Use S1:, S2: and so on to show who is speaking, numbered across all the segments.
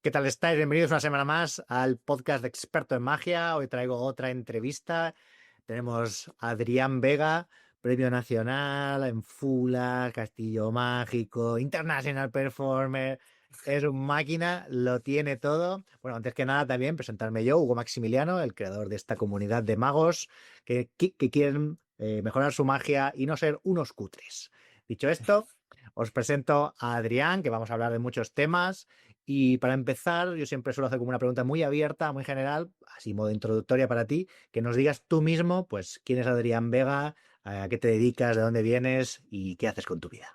S1: ¿Qué tal estáis? Bienvenidos una semana más al podcast de Experto en Magia. Hoy traigo otra entrevista. Tenemos a Adrián Vega, Premio Nacional en Fula, Castillo Mágico, International Performer. Es un máquina, lo tiene todo. Bueno, antes que nada también presentarme yo, Hugo Maximiliano, el creador de esta comunidad de magos que quieren mejorar su magia y no ser unos cutres. Dicho esto, os presento a Adrián, que vamos a hablar de muchos temas. Y para empezar, yo siempre suelo hacer como una pregunta muy abierta, muy general, así modo introductoria para ti, que nos digas tú mismo, pues, quién es Adrián Vega, a qué te dedicas, de dónde vienes y qué haces con tu vida.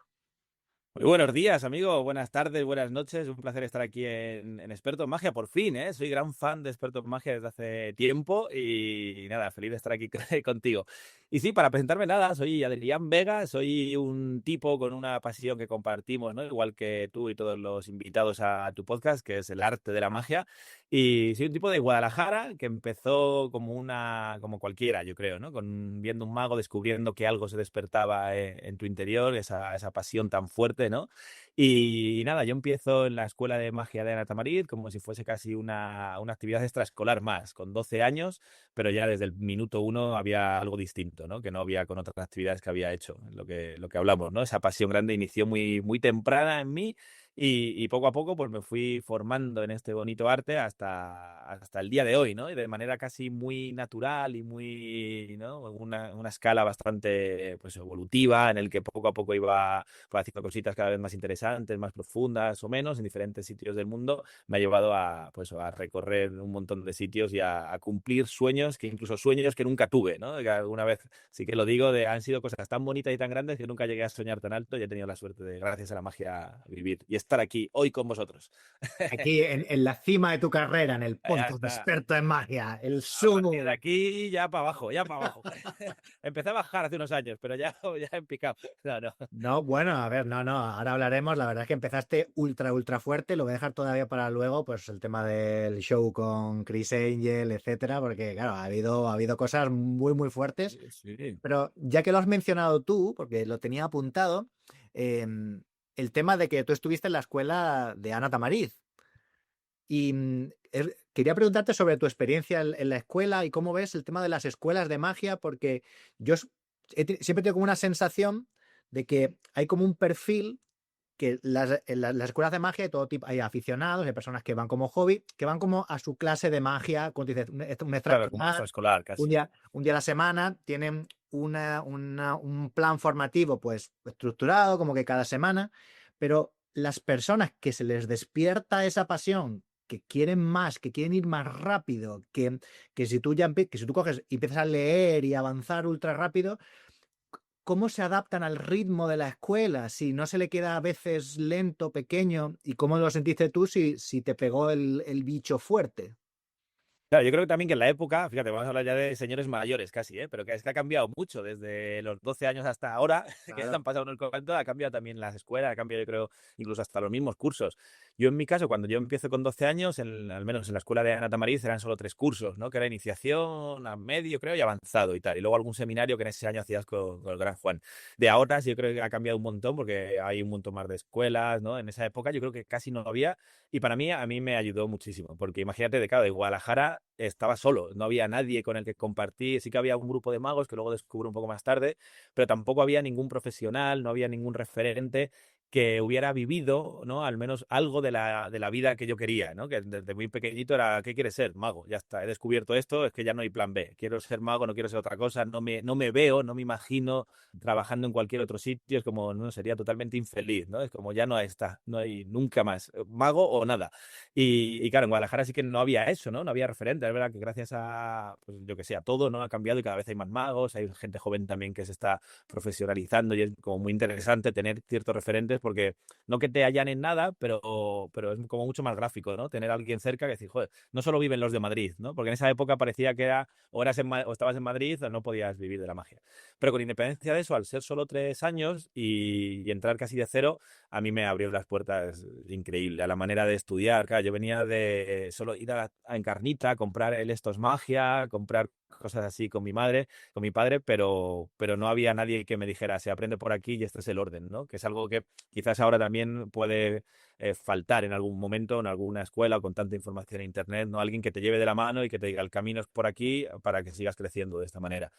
S2: Muy buenos días, amigo. Buenas tardes, buenas noches. Un placer estar aquí en Experto en Magia, por fin, ¿eh? Soy gran fan de Experto en Magia desde hace tiempo y nada, feliz de estar aquí contigo. Y sí, para presentarme nada, soy Adrián Vega, soy un tipo con una pasión que compartimos, ¿no? Igual que tú y todos los invitados a tu podcast, que es el arte de la magia. Y soy un tipo de Guadalajara que empezó como cualquiera, yo creo, ¿no? Viendo un mago, descubriendo que algo se despertaba en tu interior, esa pasión tan fuerte, ¿no? Y nada, yo empiezo en la Escuela de Magia de Ana Tamariz como si fuese casi una actividad extraescolar más, con 12 años, pero ya desde el minuto uno había algo distinto, ¿no? Que no había con otras actividades que había hecho, lo que hablamos, ¿no? Esa pasión grande inició muy, muy temprana en mí y poco a poco pues me fui formando en este bonito arte hasta el día de hoy, ¿no? Y de manera casi muy natural y muy, ¿no? Una escala bastante pues evolutiva en el que poco a poco iba pues, haciendo cositas cada vez más interesantes, más profundas o menos en diferentes sitios del mundo, me ha llevado a recorrer un montón de sitios y a cumplir sueños, que incluso sueños que nunca tuve, ¿no? Que alguna vez sí que lo digo, han sido cosas tan bonitas y tan grandes que nunca llegué a soñar tan alto y he tenido la suerte de, gracias a la magia, vivir y estar aquí hoy con vosotros.
S1: Aquí en la cima de tu carrera, en el
S2: Ya
S1: punto de
S2: está.
S1: experto en magia, el
S2: A partir de
S1: sumo.
S2: aquí ya para abajo, ya para abajo. Empecé a bajar hace unos años, pero ya he picado. No, no.
S1: No, bueno, a ver, no, ahora hablaremos. La verdad es que empezaste ultra fuerte. Lo voy a dejar todavía para luego, pues el tema del show con Chris Angel, etcétera, porque claro, ha habido cosas muy fuertes.
S2: Sí, sí.
S1: Pero ya que lo has mencionado tú, porque lo tenía apuntado, el tema de que tú estuviste en la escuela de Ana Tamariz. Y quería preguntarte sobre tu experiencia en la escuela y cómo ves el tema de las escuelas de magia, porque yo siempre tengo como una sensación de que hay como un perfil que en las escuelas de magia hay todo tipo, hay aficionados, hay personas que van como hobby, que van como a su clase de magia, cuando dices, un
S2: Claro, como
S1: extraescolar,
S2: extraescolar
S1: un
S2: casi.
S1: día, un día a la semana, tienen un plan formativo pues estructurado, como que cada semana, pero las personas que se les despierta esa pasión, que quieren más, que quieren ir más rápido, que si tú que si tú coges y empiezas a leer y avanzar ultra rápido, ¿cómo se adaptan al ritmo de la escuela? Si no se le queda a veces lento, pequeño, ¿y cómo lo sentiste tú si te pegó el bicho fuerte?
S2: Claro, yo creo que también que en la época, fíjate, vamos a hablar ya de señores mayores casi, ¿eh? Pero que es que ha cambiado mucho desde los 12 años hasta ahora, que ya
S1: Claro.
S2: han pasado en el cuento, ha cambiado también las escuelas, ha cambiado yo creo incluso hasta los mismos cursos. Yo en mi caso, cuando yo empiezo con 12 años, al menos en la escuela de Ana Tamariz eran solo 3 cursos, ¿no? Que era iniciación, a medio creo y avanzado y tal. Y luego algún seminario que en ese año hacías con el gran Juan. De ahora sí yo creo que ha cambiado un montón porque hay un montón más de escuelas, ¿no? En esa época yo creo que casi no había y para mí, a mí me ayudó muchísimo, porque imagínate, de Guadalajara estaba solo, no había nadie con el que compartir, sí que había un grupo de magos que luego descubrí un poco más tarde, pero tampoco había ningún profesional, no había ningún referente que hubiera vivido, ¿no? Al menos algo de la vida que yo quería, ¿no? Que desde muy pequeñito era, ¿qué quieres ser? Mago, ya está, he descubierto esto, es que ya no hay plan B, quiero ser mago, no quiero ser otra cosa, no me veo, no me imagino trabajando en cualquier otro sitio, es como, no, sería totalmente infeliz, ¿no? Es como ya no está, no hay nunca más, mago o nada. Y claro, en Guadalajara sí que no había eso, ¿no? No había referente. Es verdad que gracias a, pues yo que sé, a todo, ¿no? Ha cambiado y cada vez hay más magos, hay gente joven también que se está profesionalizando y es como muy interesante tener ciertos referentes porque no que te hallan en nada, pero es como mucho más gráfico, ¿no? Tener a alguien cerca que decir, joder, no solo viven los de Madrid, ¿no? Porque en esa época parecía que era o estabas en Madrid o no podías vivir de la magia. Pero con independencia de eso, al ser solo 3 años y entrar casi de cero, a mí me abrió las puertas increíble, a la manera de estudiar. Claro, yo venía de solo ir a Encarnita, comprar el Estos Magia, comprar cosas así con mi madre, con mi padre, pero no había nadie que me dijera, se aprende por aquí y este es el orden, ¿no? Que es algo que quizás ahora también puede faltar en algún momento en alguna escuela con tanta información en internet, ¿no? Alguien que te lleve de la mano y que te diga el camino es por aquí para que sigas creciendo de esta manera.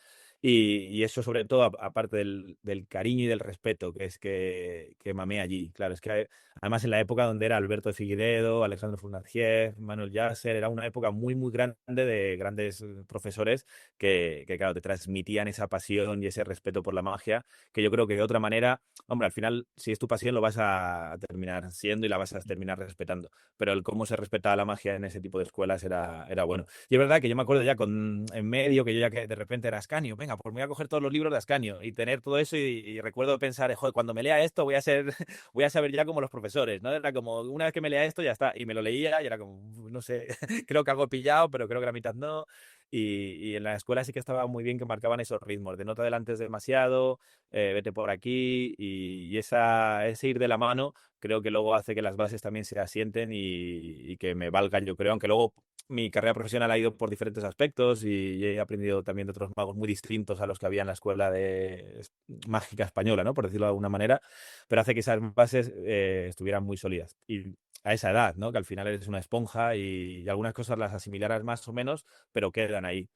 S2: Y eso sobre todo, aparte del cariño y del respeto que mamé allí. Claro, es que además en la época donde era Alberto de Figueiredo, Alexandre Fournier, Manuel Yasser, era una época muy, muy grande de grandes profesores claro, te transmitían esa pasión y ese respeto por la magia, que yo creo que de otra manera, hombre, al final, si es tu pasión, lo vas a terminar siendo y la vas a terminar respetando. Pero el cómo se respetaba la magia en ese tipo de escuelas era bueno. Y es verdad que yo me acuerdo ya en medio, que yo ya que de repente era Ascanio, venga, pues me voy a coger todos los libros de Ascanio y tener todo eso y recuerdo pensar, joder, cuando me lea esto voy a ser, voy a saber ya como los profesores, ¿no? Era como, una vez que me lea esto ya está, y me lo leía y era como, no sé, creo que algo he pillado, pero creo que la mitad no. Y en la escuela sí que estaba muy bien que marcaban esos ritmos, de no te adelantes demasiado, vete por aquí, y ese ir de la mano creo que luego hace que las bases también se asienten y que me valgan, yo creo, aunque luego mi carrera profesional ha ido por diferentes aspectos y he aprendido también de otros magos muy distintos a los que había en la escuela mágica española, ¿no? Por decirlo de alguna manera, pero hace que esas bases estuvieran muy sólidas. Y a esa edad, ¿no? Que al final eres una esponja y algunas cosas las asimilarás más o menos, pero quedan ahí.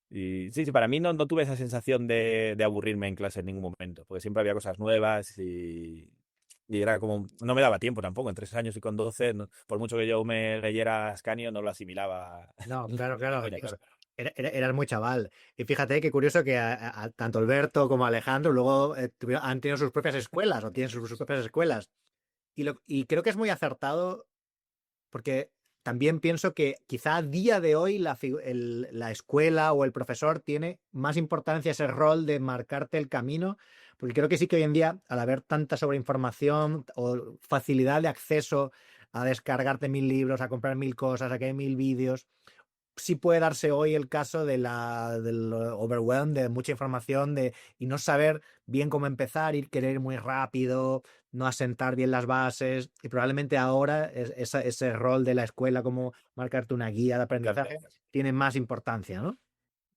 S2: Y sí, sí, para mí no tuve esa sensación de aburrirme en clase en ningún momento, porque siempre había cosas nuevas y era como, no me daba tiempo tampoco, en 3 años y con 12, por mucho que yo me leyera Ascanio, no lo asimilaba.
S1: No, claro, claro.
S2: Coña, claro.
S1: Eras muy chaval. Y fíjate qué curioso que tanto Alberto como Alejandro luego han tenido sus propias escuelas o tienen sus propias escuelas. Y creo que es muy acertado porque también pienso que quizá a día de hoy la escuela o el profesor tiene más importancia ese rol de marcarte el camino, porque creo que sí que hoy en día, al haber tanta sobreinformación o facilidad de acceso a descargarte 1000 libros, a comprar 1000 cosas, a que hay 1000 vídeos, sí puede darse hoy el caso del overwhelm, de mucha información y no saber bien cómo empezar, querer ir muy rápido, no asentar bien las bases. Y probablemente ahora ese rol de la escuela como marcarte una guía de
S2: Claro.
S1: aprendizaje tiene más importancia, ¿no?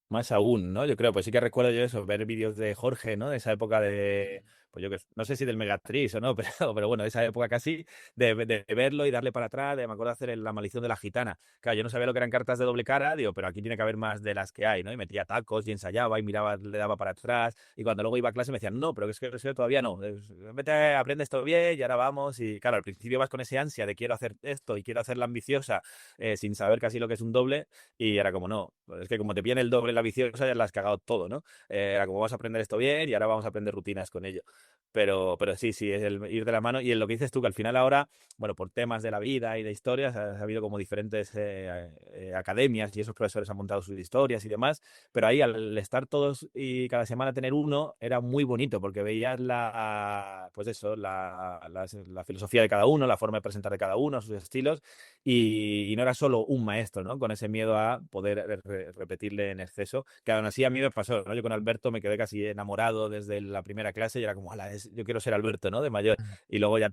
S2: Más aún, ¿no? Yo creo, pues sí que recuerdo yo eso, ver vídeos de Jorge, ¿no? De esa época pues yo que no sé si del Megatriz o no, pero bueno, de esa época casi, de verlo y darle para atrás, me acuerdo de hacer la maldición de la gitana. Claro, yo no sabía lo que eran cartas de doble cara, digo, pero aquí tiene que haber más de las que hay, ¿no? Y metía tacos y ensayaba y miraba, le daba para atrás, y cuando luego iba a clase me decían, no, pero es que eso todavía no, vete, aprende esto bien y ahora vamos, y claro, al principio vas con ese ansia de quiero hacer esto y quiero hacerla ambiciosa, sin saber casi lo que es un doble, y era como, no, es que como te viene el doble la viciosa, ya la has cagado todo, ¿no? Era como vamos a aprender esto bien y ahora vamos a aprender rutinas con ello. Pero sí, sí, es el ir de la mano. Y en lo que dices tú, que al final ahora, bueno, por temas de la vida y de historias, ha habido como diferentes academias y esos profesores han montado sus historias y demás. Pero ahí al estar todos y cada semana tener uno, era muy bonito porque veías pues eso, la filosofía de cada uno, la forma de presentar de cada uno, sus estilos. Y no era solo un maestro, ¿no? Con ese miedo a poder repetirle en exceso, que aún así a mí me pasó, ¿no? Yo con Alberto me quedé casi enamorado desde la primera clase y era como, "Ala, yo quiero ser Alberto, ¿no? De mayor". Y luego ya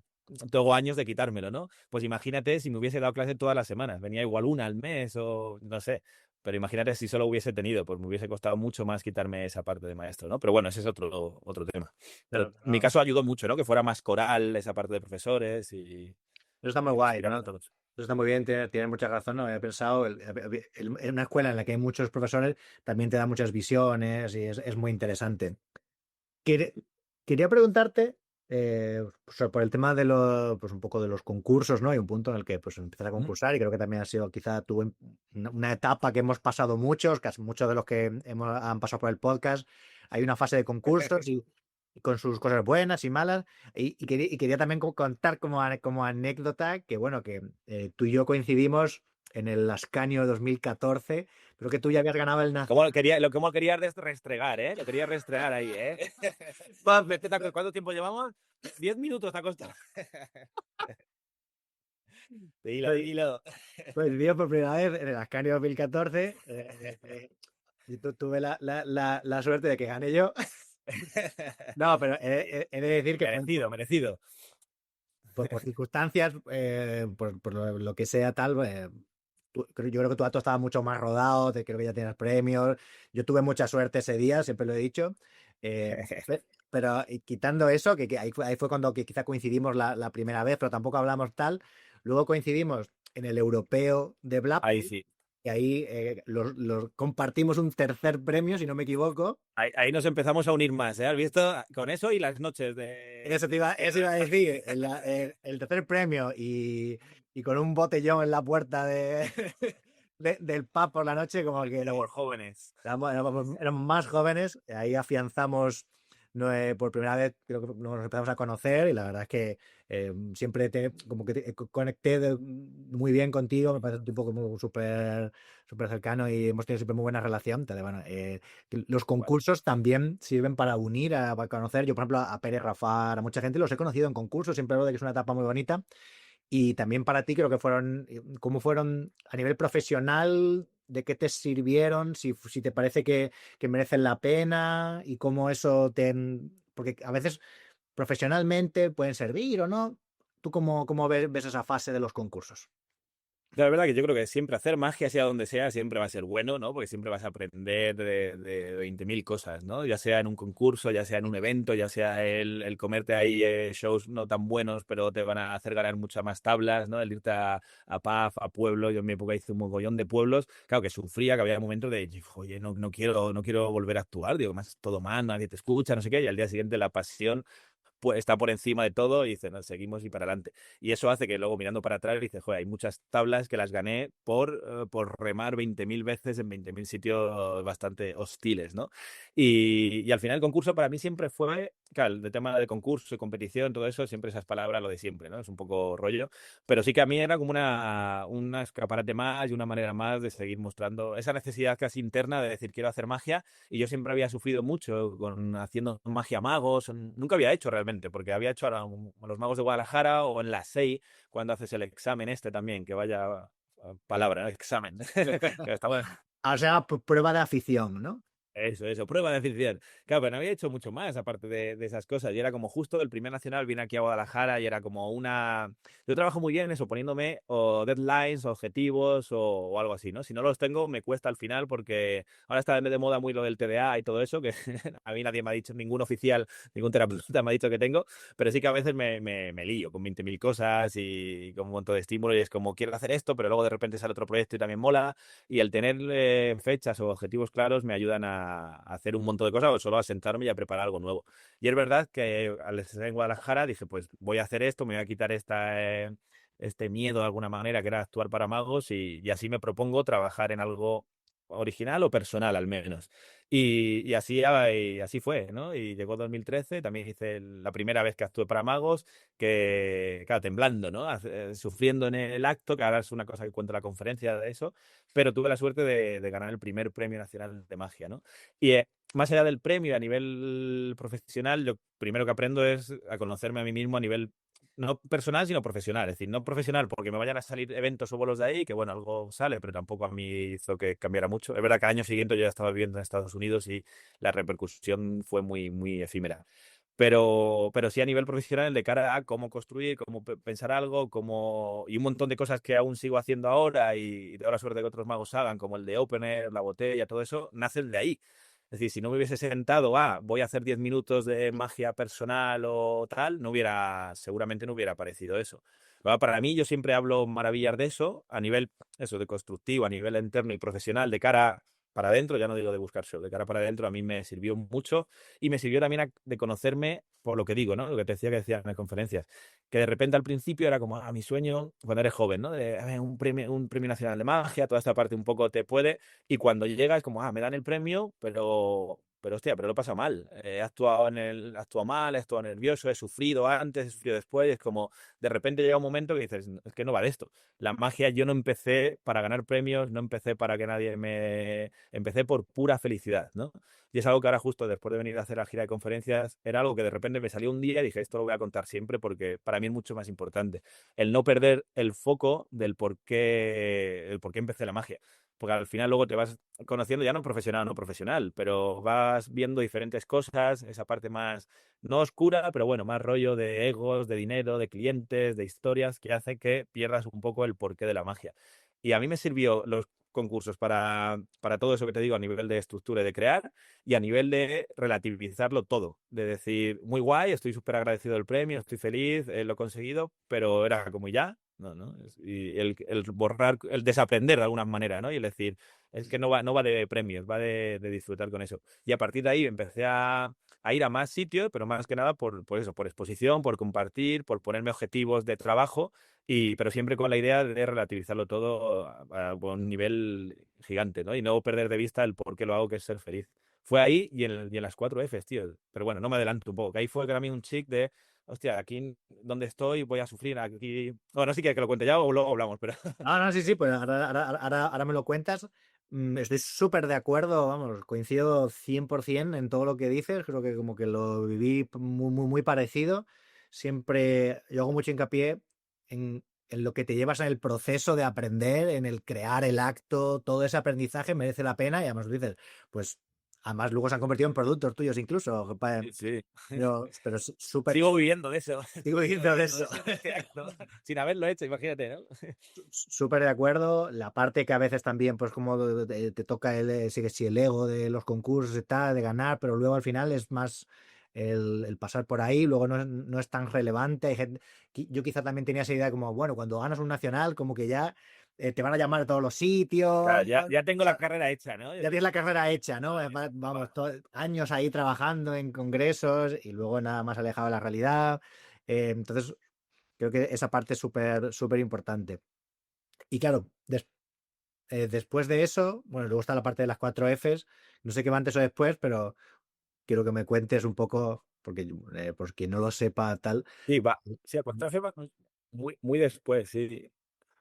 S2: tengo años de quitármelo, ¿no? Pues imagínate si me hubiese dado clase todas las semanas, venía igual una al mes o no sé. Pero imagínate si solo hubiese tenido, pues me hubiese costado mucho más quitarme esa parte de maestro, ¿no? Pero bueno, ese es otro tema. Pero
S1: Claro,
S2: en mi
S1: claro.
S2: caso ayudó mucho, ¿no? Que fuera más coral esa parte de profesores
S1: Eso está muy
S2: y que se
S1: guay,
S2: sirvan
S1: ¿no?
S2: a
S1: Eso
S2: todos.
S1: está muy bien, tiene mucha razón, no había pensado, en una escuela en la que hay muchos profesores también te da muchas visiones y es muy interesante. Quer- Quería preguntarte por el tema pues un poco de los concursos, ¿no? Hay un punto en el que pues empiezas a
S2: ¿Mm?
S1: concursar y creo que también ha sido quizá una etapa que hemos pasado muchos, casi muchos de los que han pasado por el podcast. Hay una fase de concursos y con sus cosas buenas y malas. Y quería también contar como anécdota que, bueno, que tú y yo coincidimos en el Ascanio 2014. Creo que tú ya habías ganado el
S2: Cómo quería restregar, ¿eh? Lo quería restregar ahí, ¿eh? ¿Cuánto tiempo llevamos? 10 minutos te ha costado. Dilo, dilo.
S1: Coincidió por primera vez en el Ascanio 2014. Y tuve la suerte de que gané yo. No, pero he de decir que fue
S2: Merecido, merecido.
S1: por circunstancias, por lo que sea tal. Yo creo que tu acto estaba mucho más rodado, creo que ya tienes premios. Yo tuve mucha suerte ese día, siempre lo he dicho. Eh, pero quitando eso, que ahí fue cuando que quizá coincidimos la primera vez, pero tampoco hablamos tal. Luego coincidimos en el europeo de
S2: Ahí
S1: Blackpool
S2: sí.
S1: y ahí compartimos un tercer premio, si no me equivoco.
S2: Ahí nos empezamos a unir más, ¿eh? ¿Has visto? Con eso y las noches de...
S1: Eso iba a decir, el tercer premio y con un botellón en la puerta del pub por la noche, como el que
S2: de por jóvenes.
S1: éramos más jóvenes, ahí afianzamos por primera vez, creo que nos empezamos a conocer y la verdad es que siempre como que conecté muy bien contigo, me parece un tipo como súper cercano y hemos tenido siempre muy buena relación. Entonces, bueno, que los
S2: Igual.
S1: concursos también sirven para unir, para conocer. Yo, por ejemplo, a Pérez Rafar, a mucha gente los he conocido en concursos, siempre hablo de que es una etapa muy bonita. Y también para ti creo que cómo fueron a nivel profesional, de qué te sirvieron, si te parece que merecen la pena y cómo eso porque a veces profesionalmente pueden servir o no. ¿Tú cómo ves esa fase de los concursos?
S2: La verdad que yo creo que siempre hacer magia, sea donde sea, siempre va a ser bueno, ¿no? Porque siempre vas a aprender de 20.000 cosas, ¿no? Ya sea en un concurso, ya sea en un evento, ya sea el comerte ahí shows no tan buenos, pero te van a hacer ganar muchas más tablas, ¿no? El irte a pub, a pueblo. Yo en mi época hice un mogollón de pueblos. Claro que sufría, que había momentos de, oye, no quiero volver a actuar. Digo, más todo mal, nadie te escucha, no sé qué. Y al día siguiente la pasión pues está por encima de todo y dice, no, seguimos y para adelante. Y eso hace que luego mirando para atrás dice, joder, hay muchas tablas que las gané por remar 20.000 veces en 20.000 sitios bastante hostiles, ¿no? Y al final el concurso para mí siempre fue, claro, el tema de concurso y competición, todo eso, siempre esas palabras, lo de siempre, ¿no? Es un poco rollo, pero sí que a mí era como una escaparate más y una manera más de seguir mostrando esa necesidad casi interna de decir, quiero hacer magia, y yo siempre había sufrido mucho con haciendo magia magos, nunca había hecho realmente, porque había hecho a los magos de Guadalajara o en la SEI, cuando haces el examen este también, que vaya palabra, ¿no? Examen. Que estaba,
S1: O sea, prueba de afición, ¿no?
S2: eso, prueba de afición. Claro, pero no había hecho mucho más aparte de esas cosas. Y era como justo el primer nacional vine aquí a Guadalajara y era como una... Yo trabajo muy bien en eso, poniéndome o deadlines, objetivos o algo así, ¿no? Si no los tengo, me cuesta al final porque ahora está de moda muy lo del TDA y todo eso, que a mí nadie me ha dicho, ningún oficial, ningún terapeuta me ha dicho que tengo, pero sí que a veces me lío con 20.000 cosas y con un montón de estímulos y es como, quiero hacer esto, pero luego de repente sale otro proyecto y también mola. Y el tener fechas o objetivos claros me ayudan a hacer un montón de cosas o solo a sentarme y a preparar algo nuevo. Y es verdad que al estar en Guadalajara dije, pues voy a hacer esto, me voy a quitar este miedo de alguna manera que era actuar para magos y así me propongo trabajar en algo original o personal al menos. Y así fue, ¿no? Y llegó 2013, también hice la primera vez que actué para magos, que, claro, temblando, ¿no? Sufriendo en el acto, que ahora es una cosa que cuento en la conferencia de eso, pero tuve la suerte de ganar el primer premio nacional de magia, ¿no? Y más allá del premio a nivel profesional, lo primero que aprendo es a conocerme a mí mismo a nivel no personal, sino profesional. Es decir, no profesional porque me vayan a salir eventos o bolos de ahí, que bueno, algo sale, pero tampoco a mí hizo que cambiara mucho. Es verdad que al año siguiente yo ya estaba viviendo en Estados Unidos y la repercusión fue muy, muy efímera. Pero sí a nivel profesional, de cara a cómo construir, cómo pensar algo, y un montón de cosas que aún sigo haciendo ahora y tengo la suerte de que otros magos hagan, como el de Opener, la botella, todo eso, nacen de ahí. Es decir, si no me hubiese sentado, voy a hacer 10 minutos de magia personal o tal, seguramente no hubiera aparecido eso. Para mí, yo siempre hablo maravillas de eso, a nivel, eso, de constructivo, a nivel interno y profesional, de cara para adentro, ya no digo de buscar show, de cara para adentro, a mí me sirvió mucho y me sirvió también de conocerme por lo que digo, ¿no? Lo que decía en las conferencias, que de repente al principio era como, mi sueño, cuando eres joven, ¿no? De un premio nacional de magia, toda esta parte un poco te puede, y cuando llega es como, me dan el premio, pero hostia, pero lo he pasado mal. He actuado mal, he actuado nervioso, he sufrido antes, he sufrido después. Y es como, de repente llega un momento que dices, es que no va de esto. La magia, yo no empecé para ganar premios, no empecé para que nadie me... Empecé por pura felicidad, ¿no? Y es algo que ahora justo después de venir a hacer la gira de conferencias, era algo que de repente me salió un día y dije, esto lo voy a contar siempre porque para mí es mucho más importante. El no perder el foco del por qué empecé la magia, porque al final luego te vas conociendo ya no profesional, no profesional, pero vas viendo diferentes cosas, esa parte más, no oscura, pero bueno, más rollo de egos, de dinero, de clientes, de historias, que hace que pierdas un poco el porqué de la magia. Y a mí me sirvió los concursos para todo eso que te digo a nivel de estructura y de crear y a nivel de relativizarlo todo. De decir, muy guay, estoy súper agradecido del premio, estoy feliz, lo he conseguido, pero era como ya. No, ¿no? Y el borrar, el desaprender de alguna manera, ¿no? Y el decir, es que no va de premios, va de disfrutar con eso. Y a partir de ahí empecé a ir a más sitios, pero más que nada por eso, por exposición, por compartir, por ponerme objetivos de trabajo, pero siempre con la idea de relativizarlo todo a un nivel gigante, ¿no? Y no perder de vista el por qué lo hago, que es ser feliz. Fue ahí y en las 4 Fs, tío. Pero bueno, no me adelanto un poco. Que ahí fue para mí un chic de, hostia, aquí donde estoy voy a sufrir, aquí... Bueno, sí que lo cuente ya o luego hablamos, pero...
S1: No, no, sí, sí, pues ahora me lo cuentas. Estoy súper de acuerdo, vamos, coincido 100% en todo lo que dices, creo que como que lo viví muy parecido. Siempre, yo hago mucho hincapié en lo que te llevas en el proceso de aprender, en el crear el acto, todo ese aprendizaje merece la pena y además dices, pues además luego se han convertido en productos tuyos incluso,
S2: Sí, sí.
S1: pero súper,
S2: Sigo viviendo de eso.
S1: sigo
S2: Sigo
S1: diciendo de
S2: viviendo de
S1: eso.
S2: ese acto. Sin haberlo hecho, imagínate, ¿no?
S1: Súper de acuerdo. La parte que a veces también, pues como te toca sí, el ego de los concursos y tal, de ganar, pero luego al final es más el pasar por ahí, luego no es tan relevante. Hay gente, yo quizá también tenía esa idea como, bueno, cuando ganas un nacional, como que ya te van a llamar a todos los
S2: Claro,
S1: sitios,
S2: ya tengo la carrera hecha, ¿no?
S1: ya tienes la carrera hecha, ¿no? Vamos, años ahí trabajando en congresos y luego nada más alejado de la realidad. Entonces, creo que esa parte es súper importante. Y claro, después de eso, bueno, luego está la parte de las 4 Fs. No sé qué va antes o después, pero quiero que me cuentes un poco, porque por quien no lo sepa, tal.
S2: Sí, va. Sí, a Costa Rica muy, muy después, sí.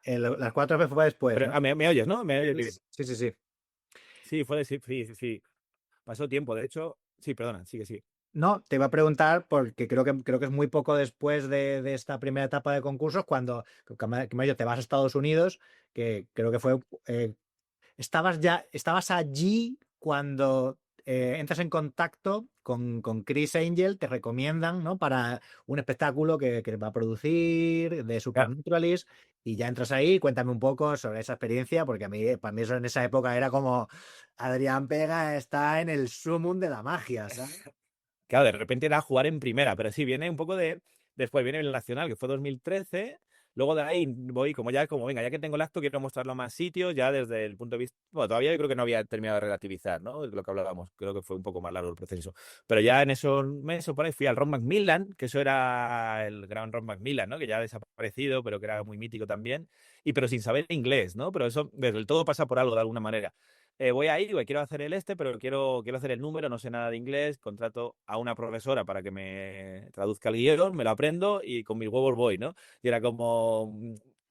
S1: Las 4 Fs fue después,
S2: Pero,
S1: ¿no?
S2: ¿me oyes, no? ¿Me oyes bien?
S1: Sí, sí, sí.
S2: Sí, sí, sí, sí, sí. Pasó tiempo, de hecho. Sí, perdona, sigue, sí.
S1: No, te iba a preguntar porque creo que es muy poco después de esta primera etapa de concursos cuando te vas a Estados Unidos, que creo que fue estabas allí cuando entras en contacto con Chris Angel, te recomiendan, ¿no? Para un espectáculo que va a producir de
S2: Claro,
S1: Supernaturalist y ya entras ahí, cuéntame un poco sobre esa experiencia, porque para mí eso en esa época era como Adrián Pega está en el sumum de la magia, ¿sabes?
S2: claro, de repente era jugar en primera, pero sí, viene un poco de... Después viene el Nacional, que fue 2013. Luego de ahí voy, venga, ya que tengo el acto, quiero mostrarlo a más sitios, ya desde el punto de vista... Bueno, todavía yo creo que no había terminado de relativizar, ¿no? Lo que hablábamos, creo que fue un poco más largo el proceso. Pero ya en esos meses por ahí fui al Ron Macmillan, que eso era el gran Ron Macmillan, ¿no? Que ya ha desaparecido, pero que era muy mítico también. Pero sin saber inglés, ¿no? Pero eso, desde el todo pasa por algo de alguna manera. Voy a ir, digo, quiero hacer pero quiero hacer el número, no sé nada de inglés, contrato a una profesora para que me traduzca el guión, me lo aprendo y con mis huevos voy, ¿no? Y era como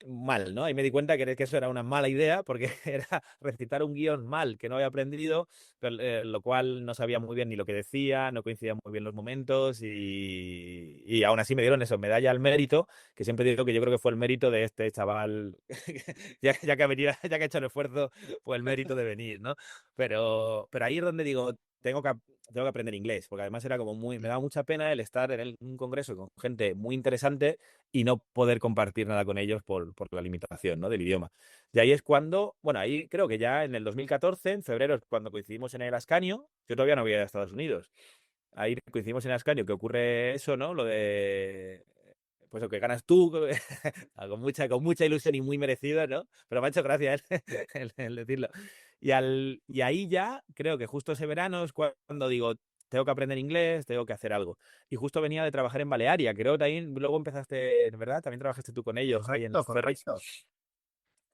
S2: mal, ¿no? Ahí me di cuenta que eso era una mala idea porque era recitar un guión mal que no había aprendido, pero, lo cual no sabía muy bien ni lo que decía, no coincidían muy bien los momentos y aún así me dieron eso, medalla al mérito, que siempre digo que yo creo que fue el mérito de este chaval, ya que ha hecho el esfuerzo fue el mérito de venir, ¿no? Pero ahí es donde digo, tengo que aprender inglés, porque además era como me daba mucha pena el estar en un congreso con gente muy interesante y no poder compartir nada con ellos por la limitación, ¿no? Del idioma. Y ahí es cuando, bueno, ahí creo que ya en el 2014, en febrero, es cuando coincidimos en el Ascanio, yo todavía no había ido a Estados Unidos. Ahí coincidimos en el Ascanio, que ocurre eso, ¿no? Lo de pues lo que ganas tú con mucha ilusión y muy merecido, ¿no? Pero me ha hecho gracia el decirlo. Y ahí ya, creo que justo ese verano es cuando digo, tengo que aprender inglés, tengo que hacer algo. Y justo venía de trabajar en Balearia, creo que también, luego empezaste, ¿verdad? También trabajaste tú con ellos ahí en
S1: Correcto,
S2: los ferries.
S1: correcto.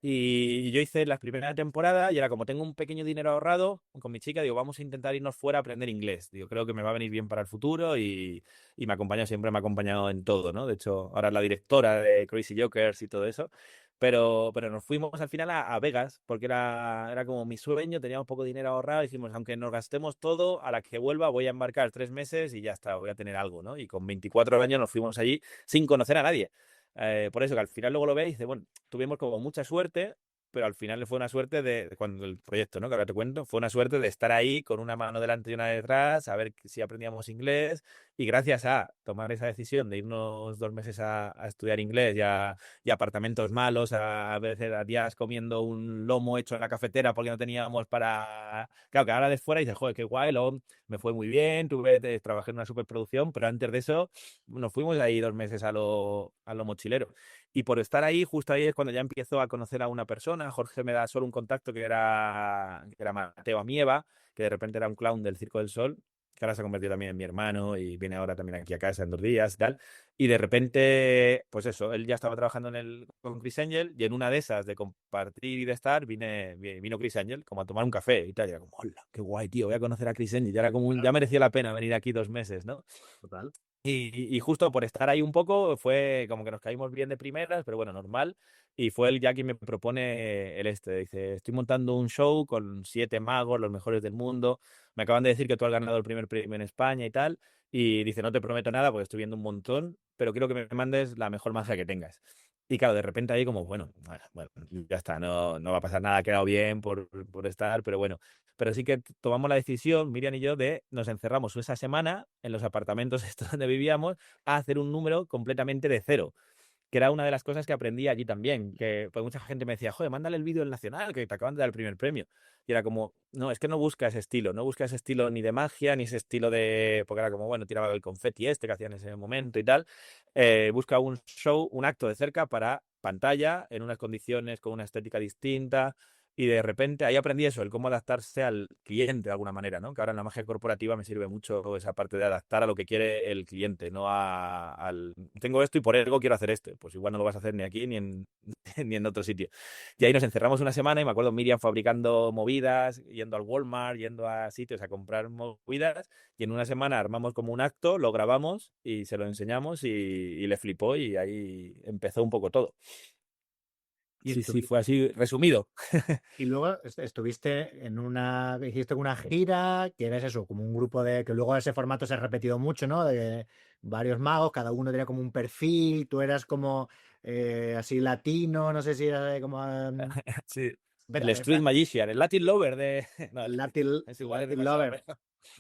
S2: Y yo hice la primera temporada y era como tengo un pequeño dinero ahorrado con mi chica, digo, vamos a intentar irnos fuera a aprender inglés. Digo, creo que me va a venir bien para el futuro y me acompaña, siempre me ha acompañado en todo, ¿no? De hecho, ahora es la directora de Crazy Jokers y todo eso. Pero nos fuimos al final a Vegas porque era como mi sueño, teníamos poco dinero ahorrado, dijimos, aunque nos gastemos todo, a la que vuelva voy a embarcar 3 meses y ya está, voy a tener algo, ¿no? Y con 24 años nos fuimos allí sin conocer a nadie. Por eso que al final luego lo veis y dice, bueno, tuvimos como mucha suerte, pero al final fue una suerte cuando el proyecto, ¿no? Que ahora te cuento, fue una suerte de estar ahí con una mano delante y una detrás, a ver si aprendíamos inglés, y gracias a tomar esa decisión de irnos 2 meses a estudiar inglés y apartamentos malos, a veces a días comiendo un lomo hecho en la cafetera porque no teníamos para... Claro, que ahora de fuera dices, joder, qué guay, luego me fue muy bien, trabajé en una superproducción, pero antes de eso nos fuimos ahí 2 meses a lo mochilero. Y por estar ahí, justo ahí es cuando ya empiezo a conocer a una persona. Jorge me da solo un contacto que era Mateo Amieva, que de repente era un clown del Circo del Sol, que ahora se ha convertido también en mi hermano y viene ahora también aquí a casa en 2 días y tal. Y de repente, pues eso, él ya estaba trabajando con Chris Angel y en una de esas de compartir y de estar vino Chris Angel como a tomar un café y tal. Y era como, hola, qué guay, tío, voy a conocer a Chris Angel. Ya, era como ya merecía la pena venir aquí 2 meses, ¿no?
S1: Total.
S2: Y justo por estar ahí un poco, fue como que nos caímos bien de primeras, pero bueno, normal. Y fue él ya quien me propone dice, estoy montando un show con 7 magos, los mejores del mundo. Me acaban de decir que tú has ganado el primer premio en España y tal. Y dice, no te prometo nada porque estoy viendo un montón, pero quiero que me mandes la mejor magia que tengas. Y claro, de repente ahí como, bueno, ya está, no va a pasar nada, ha quedado bien por estar, pero bueno. Pero sí que tomamos la decisión, Miriam y yo, de nos encerramos esa semana en los apartamentos estos donde vivíamos a hacer un número completamente de cero, que era una de las cosas que aprendí allí también, que pues, mucha gente me decía, joder, mándale el vídeo del Nacional, que te acaban de dar el primer premio. Y era como, no, es que no busca ese estilo, no busca ese estilo ni de magia, ni ese estilo de, porque era como, bueno, tiraba el confeti que hacían en ese momento y tal. Busca un show, un acto de cerca para pantalla, en unas condiciones con una estética distinta. Y de repente ahí aprendí eso, el cómo adaptarse al cliente de alguna manera, ¿no? Que ahora en la magia corporativa me sirve mucho esa parte de adaptar a lo que quiere el cliente, no al tengo esto y por algo quiero hacer esto. Pues igual no lo vas a hacer ni aquí ni en, ni en otro sitio. Y ahí nos encerramos una semana y me acuerdo Miriam fabricando movidas, yendo al Walmart, yendo a sitios a comprar movidas. Y en una semana armamos como un acto, lo grabamos y se lo enseñamos y le flipó y ahí empezó un poco todo.
S1: Y,
S2: Sí, sí, fue así resumido.
S1: y luego estuviste hiciste una gira, que era eso, como un grupo que luego ese formato se ha repetido mucho, ¿no? De varios magos, cada uno tenía como un perfil, tú eras como así latino, no sé si era como...
S2: Sí. El
S1: Vete,
S2: Street Magician, el Latin Lover de... No,
S1: Latin,
S2: es igual, es
S1: Latin
S2: demasiado.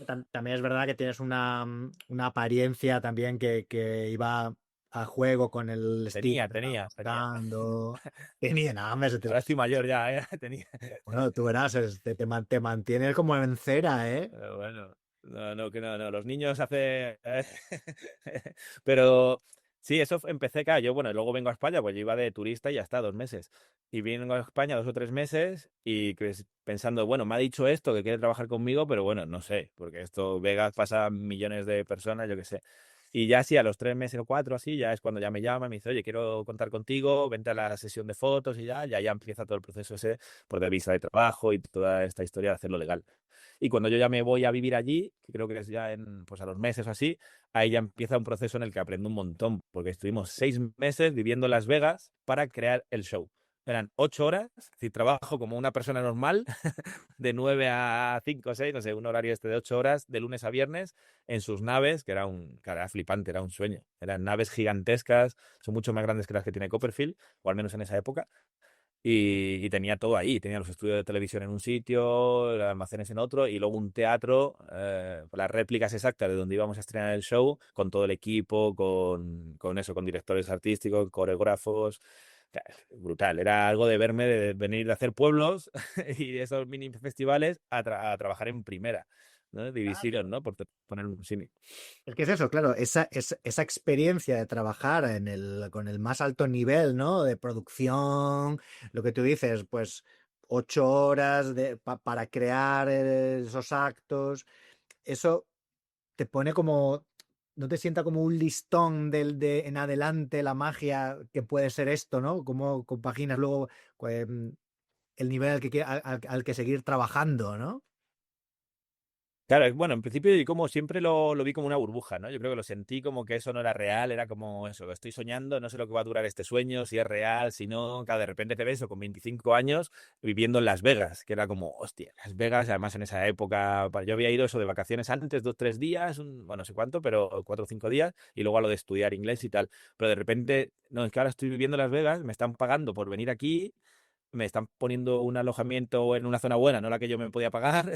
S1: Lover. También es verdad que tienes una apariencia también que iba a juego con el estilo
S2: Tenía,
S1: que estabas
S2: tenía, tenía.
S1: buscando. Tenía nada más.
S2: Ahora estoy mayor ya, ¿eh? Tenía.
S1: Bueno, tú verás, te mantienes como en cera, ¿eh?
S2: Pero bueno, no, que no. Los niños hace... Pero sí, empecé, claro, yo, bueno, luego vengo a España, pues yo iba de turista y ya está, 2 meses. Y vengo a España 2 o 3 meses y pensando, bueno, me ha dicho esto, que quiere trabajar conmigo, pero bueno, no sé, porque esto, Vegas pasa millones de personas, yo qué sé. Y ya sí, a los 3 meses o 4, así, ya es cuando ya me llama, me dice, oye, quiero contar contigo, vente a la sesión de fotos y ya empieza todo el proceso ese, por de visa de trabajo y toda esta historia de hacerlo legal. Y cuando yo ya me voy a vivir allí, que creo que es ya pues a los meses o así, ahí ya empieza un proceso en el que aprendo un montón, porque estuvimos 6 meses viviendo en Las Vegas para crear el show. Eran 8 horas, es decir, trabajo como una persona normal, de 9 a 5 o 6, no sé, un horario de 8 horas, de lunes a viernes, en sus naves, claro, era flipante, era un sueño. Eran naves gigantescas, son mucho más grandes que las que tiene Copperfield, o al menos en esa época. Y tenía todo ahí, tenía los estudios de televisión en un sitio, los almacenes en otro, y luego un teatro, las réplicas exactas de donde íbamos a estrenar el show, con todo el equipo, con eso, con directores artísticos, coreógrafos. Brutal, era algo de verme, de venir de hacer pueblos y esos mini festivales a trabajar en primera, ¿no? División, ¿no? Por poner un cine.
S1: Es que es eso, claro, esa experiencia de trabajar con el más alto nivel, ¿no? De producción, lo que tú dices, pues 8 horas para crear esos actos, eso te pone como, no te sienta como un listón en adelante la magia que puede ser esto, ¿no? Cómo compaginas luego el nivel al que seguir trabajando, ¿no?
S2: Claro, bueno, en principio y como siempre lo vi como una burbuja, ¿no? Yo creo que lo sentí como que eso no era real, era como eso, lo estoy soñando, no sé lo que va a durar este sueño, si es real, si no, claro, de repente te ves eso con 25 años viviendo en Las Vegas, que era como, hostia, Las Vegas, además en esa época, yo había ido eso de vacaciones antes, 2, 3 días, bueno, no sé cuánto, pero 4 o 5 días, y luego a lo de estudiar inglés y tal, pero de repente, no, es que ahora estoy viviendo en Las Vegas, me están pagando por venir aquí, me están poniendo un alojamiento en una zona buena, no la que yo me podía pagar,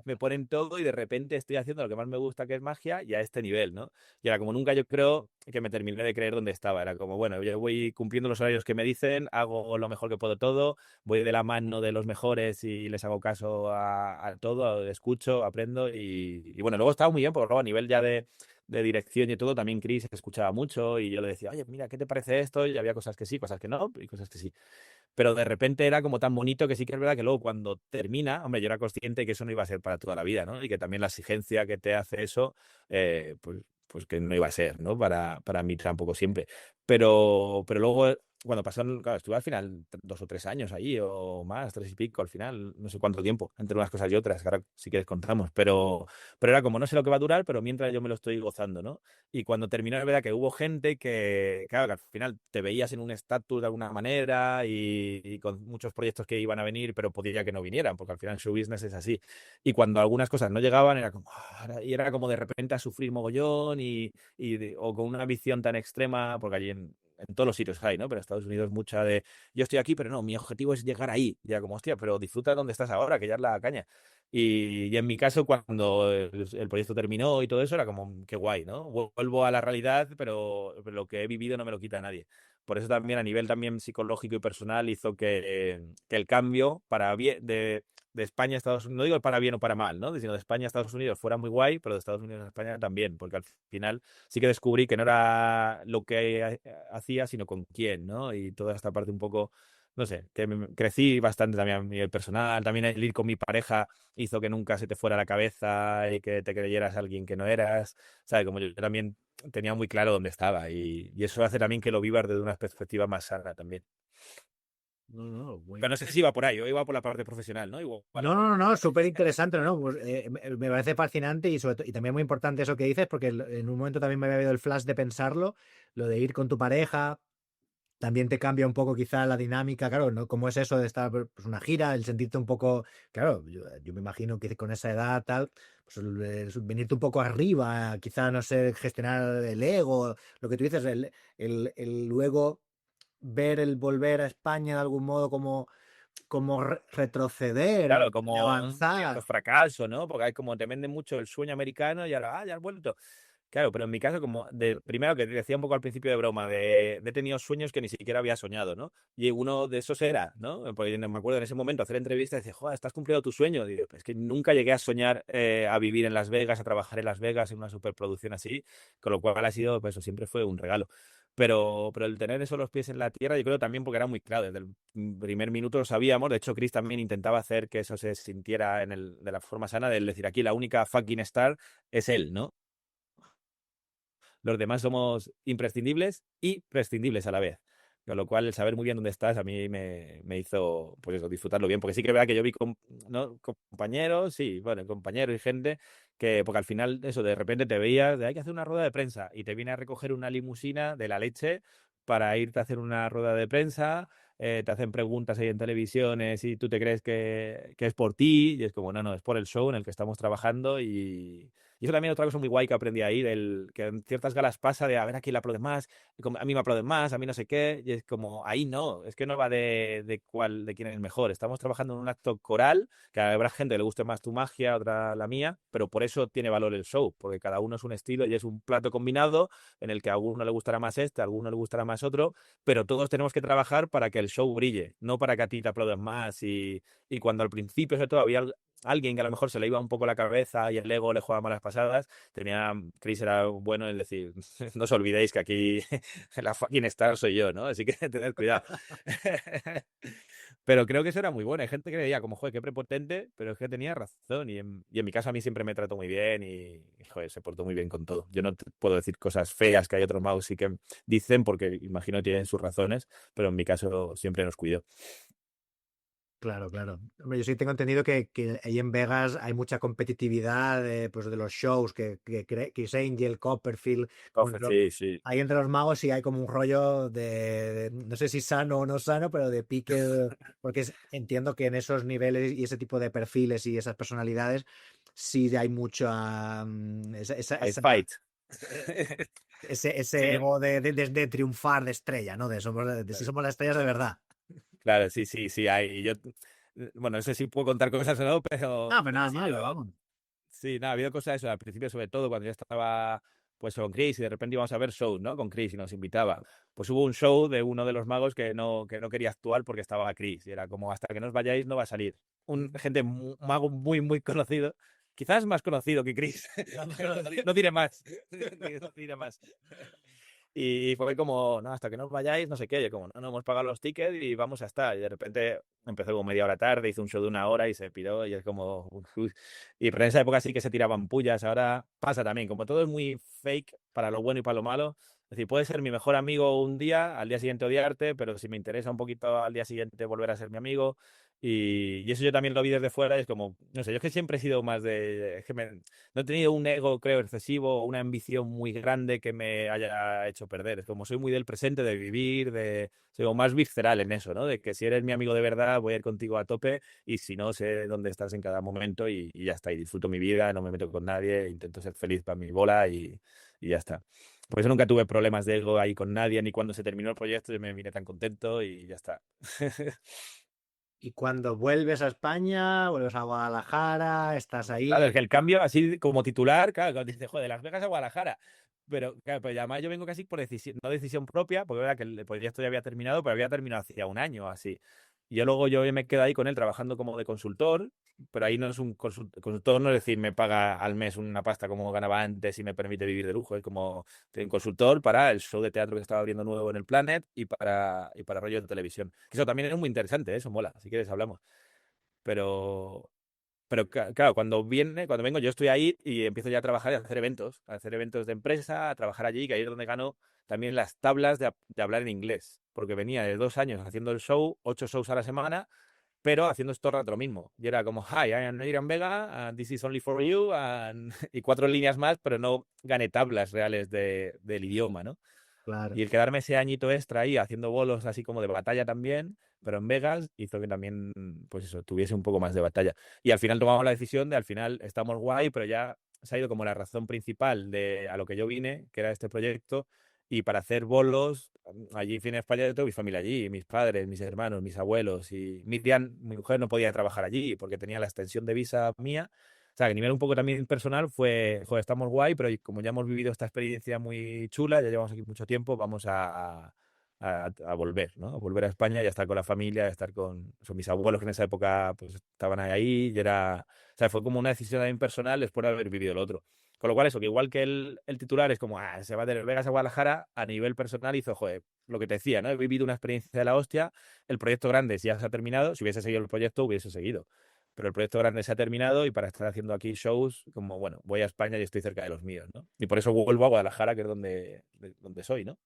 S2: me ponen todo y de repente estoy haciendo lo que más me gusta, que es magia, y a este nivel, ¿no? Y era como nunca yo creo que me terminé de creer dónde estaba. Era como, bueno, yo voy cumpliendo los horarios que me dicen, hago lo mejor que puedo todo, voy de la mano de los mejores y les hago caso a todo, escucho, aprendo y bueno, luego estaba muy bien, porque luego a nivel ya de dirección y todo, también Chris escuchaba mucho y yo le decía, oye, mira, ¿qué te parece esto? Y había cosas que sí, cosas que no, y cosas que sí. Pero de repente era como tan bonito que sí que es verdad que luego cuando termina, hombre, yo era consciente que eso no iba a ser para toda la vida, ¿no? Y que también la exigencia que te hace eso, pues que no iba a ser, ¿no? Para mí tampoco siempre. Pero luego, cuando pasaron, claro, estuve al final 2 o 3 años ahí o más, 3 y pico al final, no sé cuánto tiempo, entre unas cosas y otras, que ahora si quieres contamos, pero era como no sé lo que va a durar, pero mientras yo me lo estoy gozando, ¿no? Y cuando terminó, es verdad que hubo gente que, claro, que al final te veías en un estatus de alguna manera y con muchos proyectos que iban a venir, pero podía que no vinieran, porque al final show business es así. Y cuando algunas cosas no llegaban, era como, y era como de repente a sufrir mogollón o con una visión tan extrema, porque allí en todos los sitios hay, ¿no? Pero en Estados Unidos mucha de, yo estoy aquí, pero no, mi objetivo es llegar ahí. Y era como, hostia, pero disfruta de donde estás ahora, que ya es la caña. Y en mi caso, cuando el proyecto terminó y todo eso, era como, qué guay, ¿no? Vuelvo a la realidad, pero lo que he vivido no me lo quita nadie. Por eso también a nivel también psicológico y personal hizo que el cambio para bien de España a Estados Unidos, no digo para bien o para mal, ¿no? Sino de España a Estados Unidos fuera muy guay, pero de Estados Unidos a España también, porque al final sí que descubrí que no era lo que hacía, sino con quién, ¿no? Y toda esta parte un poco, no sé, que crecí bastante también a nivel personal, también el ir con mi pareja hizo que nunca se te fuera la cabeza y que te creyeras alguien que no eras, ¿sabes? Como yo también tenía muy claro dónde estaba y eso hace también que lo vivas desde una perspectiva más sana también.
S1: No, no, muy,
S2: Pero no sé si iba por ahí o iba por la parte profesional, ¿no? Igual.
S1: no, no, no, no, súper interesante, ¿no? Pues, me parece fascinante y, y también muy importante eso que dices, porque en un momento también me había habido el flash de pensarlo, lo de ir con tu pareja, también te cambia un poco quizá la dinámica, claro, ¿no? ¿Cómo es eso de estar pues una gira, el sentirte un poco, claro, yo me imagino que con esa edad tal, pues venirte un poco arriba, quizá no sé, gestionar el ego, lo que tú dices, el luego ver el volver a España de algún modo como retroceder
S2: Claro,
S1: en
S2: como un cierto
S1: avanzar.
S2: fracaso, ¿no? Porque hay como te venden mucho el sueño americano y ahora, ya has vuelto. Claro, pero en mi caso, como de primero que te decía un poco al principio de broma, de he tenido sueños que ni siquiera había soñado, ¿no? Y uno de esos era, ¿no? Porque me acuerdo en ese momento hacer entrevistas y decir, joder, estás cumpliendo tu sueño. Digo, es que nunca llegué a soñar a vivir en Las Vegas, a trabajar en Las Vegas en una superproducción así, con lo cual ha sido, pues eso siempre fue un regalo. Pero el tener eso los pies en la tierra, yo creo también porque era muy claro, desde el primer minuto lo sabíamos. De hecho, Chris también intentaba hacer que eso se sintiera de la forma sana, de decir aquí la única fucking star es él, ¿no? Los demás somos imprescindibles y prescindibles a la vez. Con lo cual, el saber muy bien dónde estás a mí me hizo, pues eso, disfrutarlo bien. Porque sí que es verdad que yo vi ¿no? compañeros, sí, bueno, compañeros y gente que, porque al final, eso, de repente te veías, hay que hacer una rueda de prensa y te viene a recoger una limusina de la leche para irte a hacer una rueda de prensa. Te hacen preguntas ahí en televisiones y tú te crees que es por ti y es como, no, no, es por el show en el que estamos trabajando y eso también otra cosa muy guay que aprendí ahí, que en ciertas galas pasa de a ver a quién le aplauden más, a mí me aplauden más, a mí no sé qué, y es como, ahí no, es que no va de quién es mejor. Estamos trabajando en un acto coral, que habrá gente que le guste más tu magia, otra la mía, pero por eso tiene valor el show, porque cada uno es un estilo y es un plato combinado en el que a alguno le gustará más a alguno le gustará más otro, pero todos tenemos que trabajar para que el show brille, no para que a ti te aplaudan más y cuando al principio sobre todo había alguien que a lo mejor se le iba un poco la cabeza y el ego le jugaba malas pasadas, Chris era bueno en decir, no os olvidéis que aquí la fucking star soy yo, ¿no? Así que tened cuidado. Pero creo que eso era muy bueno. Hay gente que veía como, joder, qué prepotente, pero es que tenía razón. Y en mi caso a mí siempre me trató muy bien y, joder, se portó muy bien con todo. Yo no te puedo decir cosas feas que hay otros magos sí que dicen, porque imagino que tienen sus razones, pero en mi caso siempre nos cuidó.
S1: Claro, claro. Hombre, yo sí tengo entendido que ahí en Vegas hay mucha competitividad pues de los shows, que es Angel, Copperfield,
S2: Sí, sí.
S1: ahí entre los magos sí hay como un rollo no sé si sano o no sano, pero de pique, porque entiendo que en esos niveles y ese tipo de perfiles y esas personalidades sí hay mucha
S2: I fight.
S1: ese
S2: Sí,
S1: ego de triunfar de estrella, ¿no? De si somos las estrellas de verdad.
S2: Claro, sí, sí, sí, hay. Yo, bueno, no sé si puedo contar cosas o no, pero
S1: No, pero nada malo, vamos.
S2: sí, nada, ha habido cosas de eso, al principio sobre todo cuando yo estaba pues con Chris y de repente íbamos a ver shows, ¿no? Con Chris y nos invitaba. Pues hubo un show de uno de los magos que no quería actuar porque estaba Chris y era como hasta que no os vayáis no va a salir. Un mago muy, muy conocido, quizás más conocido que Chris. No diré más, no diré más. Y fue como, no, hasta que no os vayáis, no sé qué. Y yo como, no, no hemos pagado los tickets y vamos a estar. Y de repente empezó como media hora tarde, hizo un show de 1 hora y se piró. Y es como, uy. Y pero en esa época sí que se tiraban pullas. Ahora pasa también, como todo es muy fake para lo bueno y para lo malo. Es decir, puede ser mi mejor amigo un día, al día siguiente odiarte, pero si me interesa un poquito al día siguiente volver a ser mi amigo. Y eso yo también lo vi desde fuera. Y es como, no sé, yo es que siempre he sido más de. Es que no he tenido un ego, creo, excesivo, una ambición muy grande que me haya hecho perder. Es como soy muy del presente, de vivir, soy como más visceral en eso, ¿no? De que si eres mi amigo de verdad, voy a ir contigo a tope y si no, sé dónde estás en cada momento y ya está. Y disfruto mi vida, no me meto con nadie, intento ser feliz para mi bola y ya está. Por eso nunca tuve problemas de ego ahí con nadie, ni cuando se terminó el proyecto yo me vine tan contento y ya está.
S1: Y cuando vuelves a España, vuelves a Guadalajara, estás
S2: Claro, es
S1: ahí.
S2: que el cambio así como titular, claro, cuando dices, joder, Las Vegas a Guadalajara. Pero, claro, pues además yo vengo casi por decisión, no decisión propia, porque era que el proyecto ya había terminado, pero había terminado hacía un año así. Y yo luego yo me quedo ahí con él trabajando como de consultor, pero ahí no es un consultor, no es decir, me paga al mes una pasta como ganaba antes y me permite vivir de lujo. Es como un consultor para el show de teatro que estaba abriendo nuevo en el Planet y para rollo de televisión. Que eso también es muy interesante, eso mola, si quieres hablamos. Pero, pero claro, cuando vengo, yo estoy ahí y empiezo ya a trabajar y a hacer eventos de empresa, a trabajar allí, que ahí es donde gano también las tablas de hablar en inglés. Porque venía de 2 años haciendo el show, 8 shows a la semana, pero haciendo todo el rato lo mismo. Y era como, hi, I am Adrian Vega, and this is only for you, y 4 líneas más, pero no gané tablas reales del idioma, ¿no?
S1: Claro.
S2: Y el quedarme ese añito extra ahí haciendo bolos así como de batalla también, pero en Vegas, hizo que también, pues eso, tuviese un poco más de batalla. Y al final tomamos la decisión de, al final estamos guay, pero ya se ha ido como la razón principal de a lo que yo vine, que era este proyecto. Y para hacer bolos, allí en España yo tengo mi familia allí, mis padres, mis hermanos, mis abuelos. Y Miriam, mi mujer, no podía trabajar allí porque tenía la extensión de visa mía. O sea, que a nivel un poco también personal fue, joder, estamos guay, pero como ya hemos vivido esta experiencia muy chula, ya llevamos aquí mucho tiempo, vamos a volver, ¿no? A volver a España y a estar con la familia, a estar con mis abuelos que en esa época pues estaban ahí y era, o sea, fue como una decisión también personal después de haber vivido lo otro. Con lo cual eso, que igual que el titular es como, se va de Vegas a Guadalajara, a nivel personal hizo, joder, lo que te decía, ¿no? He vivido una experiencia de la hostia, el proyecto grande ya se ha terminado, si hubiese seguido el proyecto hubiese seguido. Pero el proyecto grande se ha terminado y para estar haciendo aquí shows, como bueno, voy a España y estoy cerca de los míos, ¿no? Y por eso vuelvo a Guadalajara, que es donde soy, ¿no?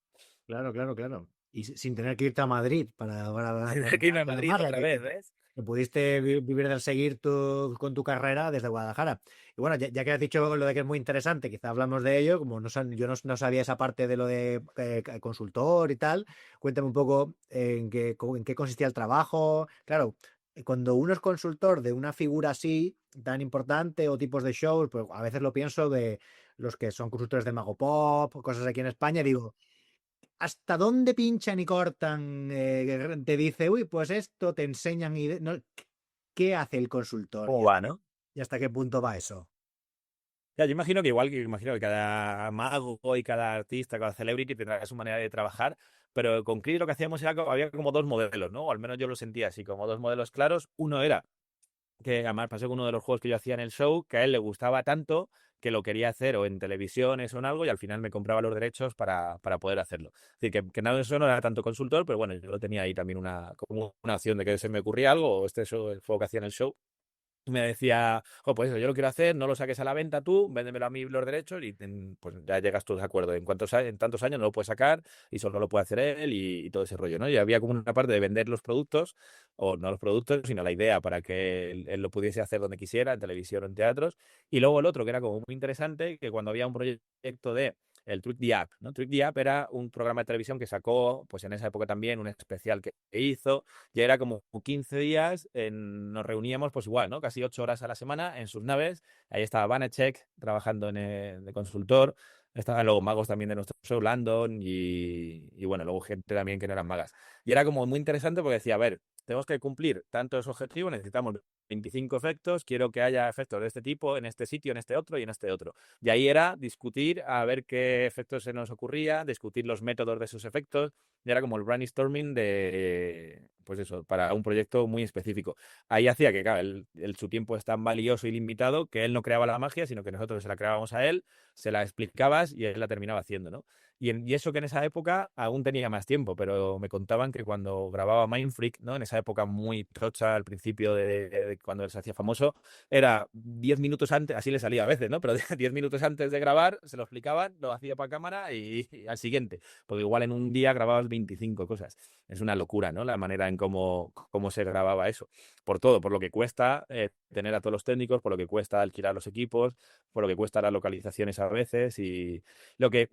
S1: Claro, claro, claro. Y sin tener que irte a Madrid
S2: Tendré que irme a
S1: para
S2: Madrid
S1: magia,
S2: otra vez, ¿ves?
S1: que pudiste vivir del seguir con tu carrera desde Guadalajara. Y bueno, ya que has dicho lo de que es muy interesante, quizá hablamos de ello, como yo no sabía esa parte de lo de consultor y tal, cuéntame un poco en qué consistía el trabajo. Claro, cuando uno es consultor de una figura así tan importante o tipos de shows, pues a veces lo pienso de los que son consultores de Mago Pop, cosas aquí en España, y digo, ¿hasta dónde pinchan y cortan? Te dice, uy, pues esto te enseñan y no, ¿qué hace el consultor?
S2: ¿Cómo va, no?
S1: Y hasta qué punto va eso?
S2: Ya, yo imagino que igual que imagino que cada mago y cada artista, cada celebrity tendrá su manera de trabajar, pero con Chris lo que hacíamos era había como dos modelos, ¿no? O al menos yo lo sentía así, como dos modelos claros. Uno era que además pasó con uno de los juegos que yo hacía en el show, que a él le gustaba tanto que lo quería hacer o en televisiones o en algo y al final me compraba los derechos para poder hacerlo. Es decir, que nada de eso no era tanto consultor, pero bueno, yo lo tenía ahí también como una opción de que se me ocurría algo o este show, el juego que hacía en el show. Me decía, pues eso, yo lo quiero hacer, no lo saques a la venta tú, véndemelo a mí los derechos y pues ya llegas tú de acuerdo. En tantos años no lo puedes sacar y solo lo puede hacer él y todo ese rollo, ¿no? Y había como una parte de vender los productos, o no los productos, sino la idea para que él lo pudiese hacer donde quisiera, en televisión o en teatros. Y luego el otro, que era como muy interesante, que cuando había un proyecto de el Trick the App, ¿no? Trick the App era un programa de televisión que sacó, pues en esa época también, un especial que hizo, ya era como 15 días, nos reuníamos pues igual, ¿no? Casi 8 horas a la semana en sus naves. Ahí estaba Vanecek trabajando de consultor. Estaban luego magos también de nuestro show, Landon y bueno, luego gente también que no eran magas. Y era como muy interesante porque decía, a ver, tenemos que cumplir tantos objetivos, necesitamos 25 efectos, quiero que haya efectos de este tipo en este sitio, en este otro y en este otro. Y ahí era discutir a ver qué efectos se nos ocurría, discutir los métodos de esos efectos, y era como el brainstorming de, pues eso, para un proyecto muy específico. Ahí hacía que, claro, su tiempo es tan valioso y limitado que él no creaba la magia, sino que nosotros se la creábamos a él, se la explicabas y él la terminaba haciendo, ¿no? Y eso que en esa época aún tenía más tiempo, pero me contaban que cuando grababa Mindfreak, ¿no? En esa época muy tocha, al principio de cuando él se hacía famoso, era 10 minutos antes, así le salía a veces, ¿no? Pero 10 minutos antes de grabar, se lo explicaban, lo hacía para cámara y al siguiente. Porque igual en un día grababas 25 cosas. Es una locura, ¿no? La manera en cómo se grababa eso. Por todo, por lo que cuesta tener a todos los técnicos, por lo que cuesta alquilar los equipos, por lo que cuesta las localizaciones a veces y lo que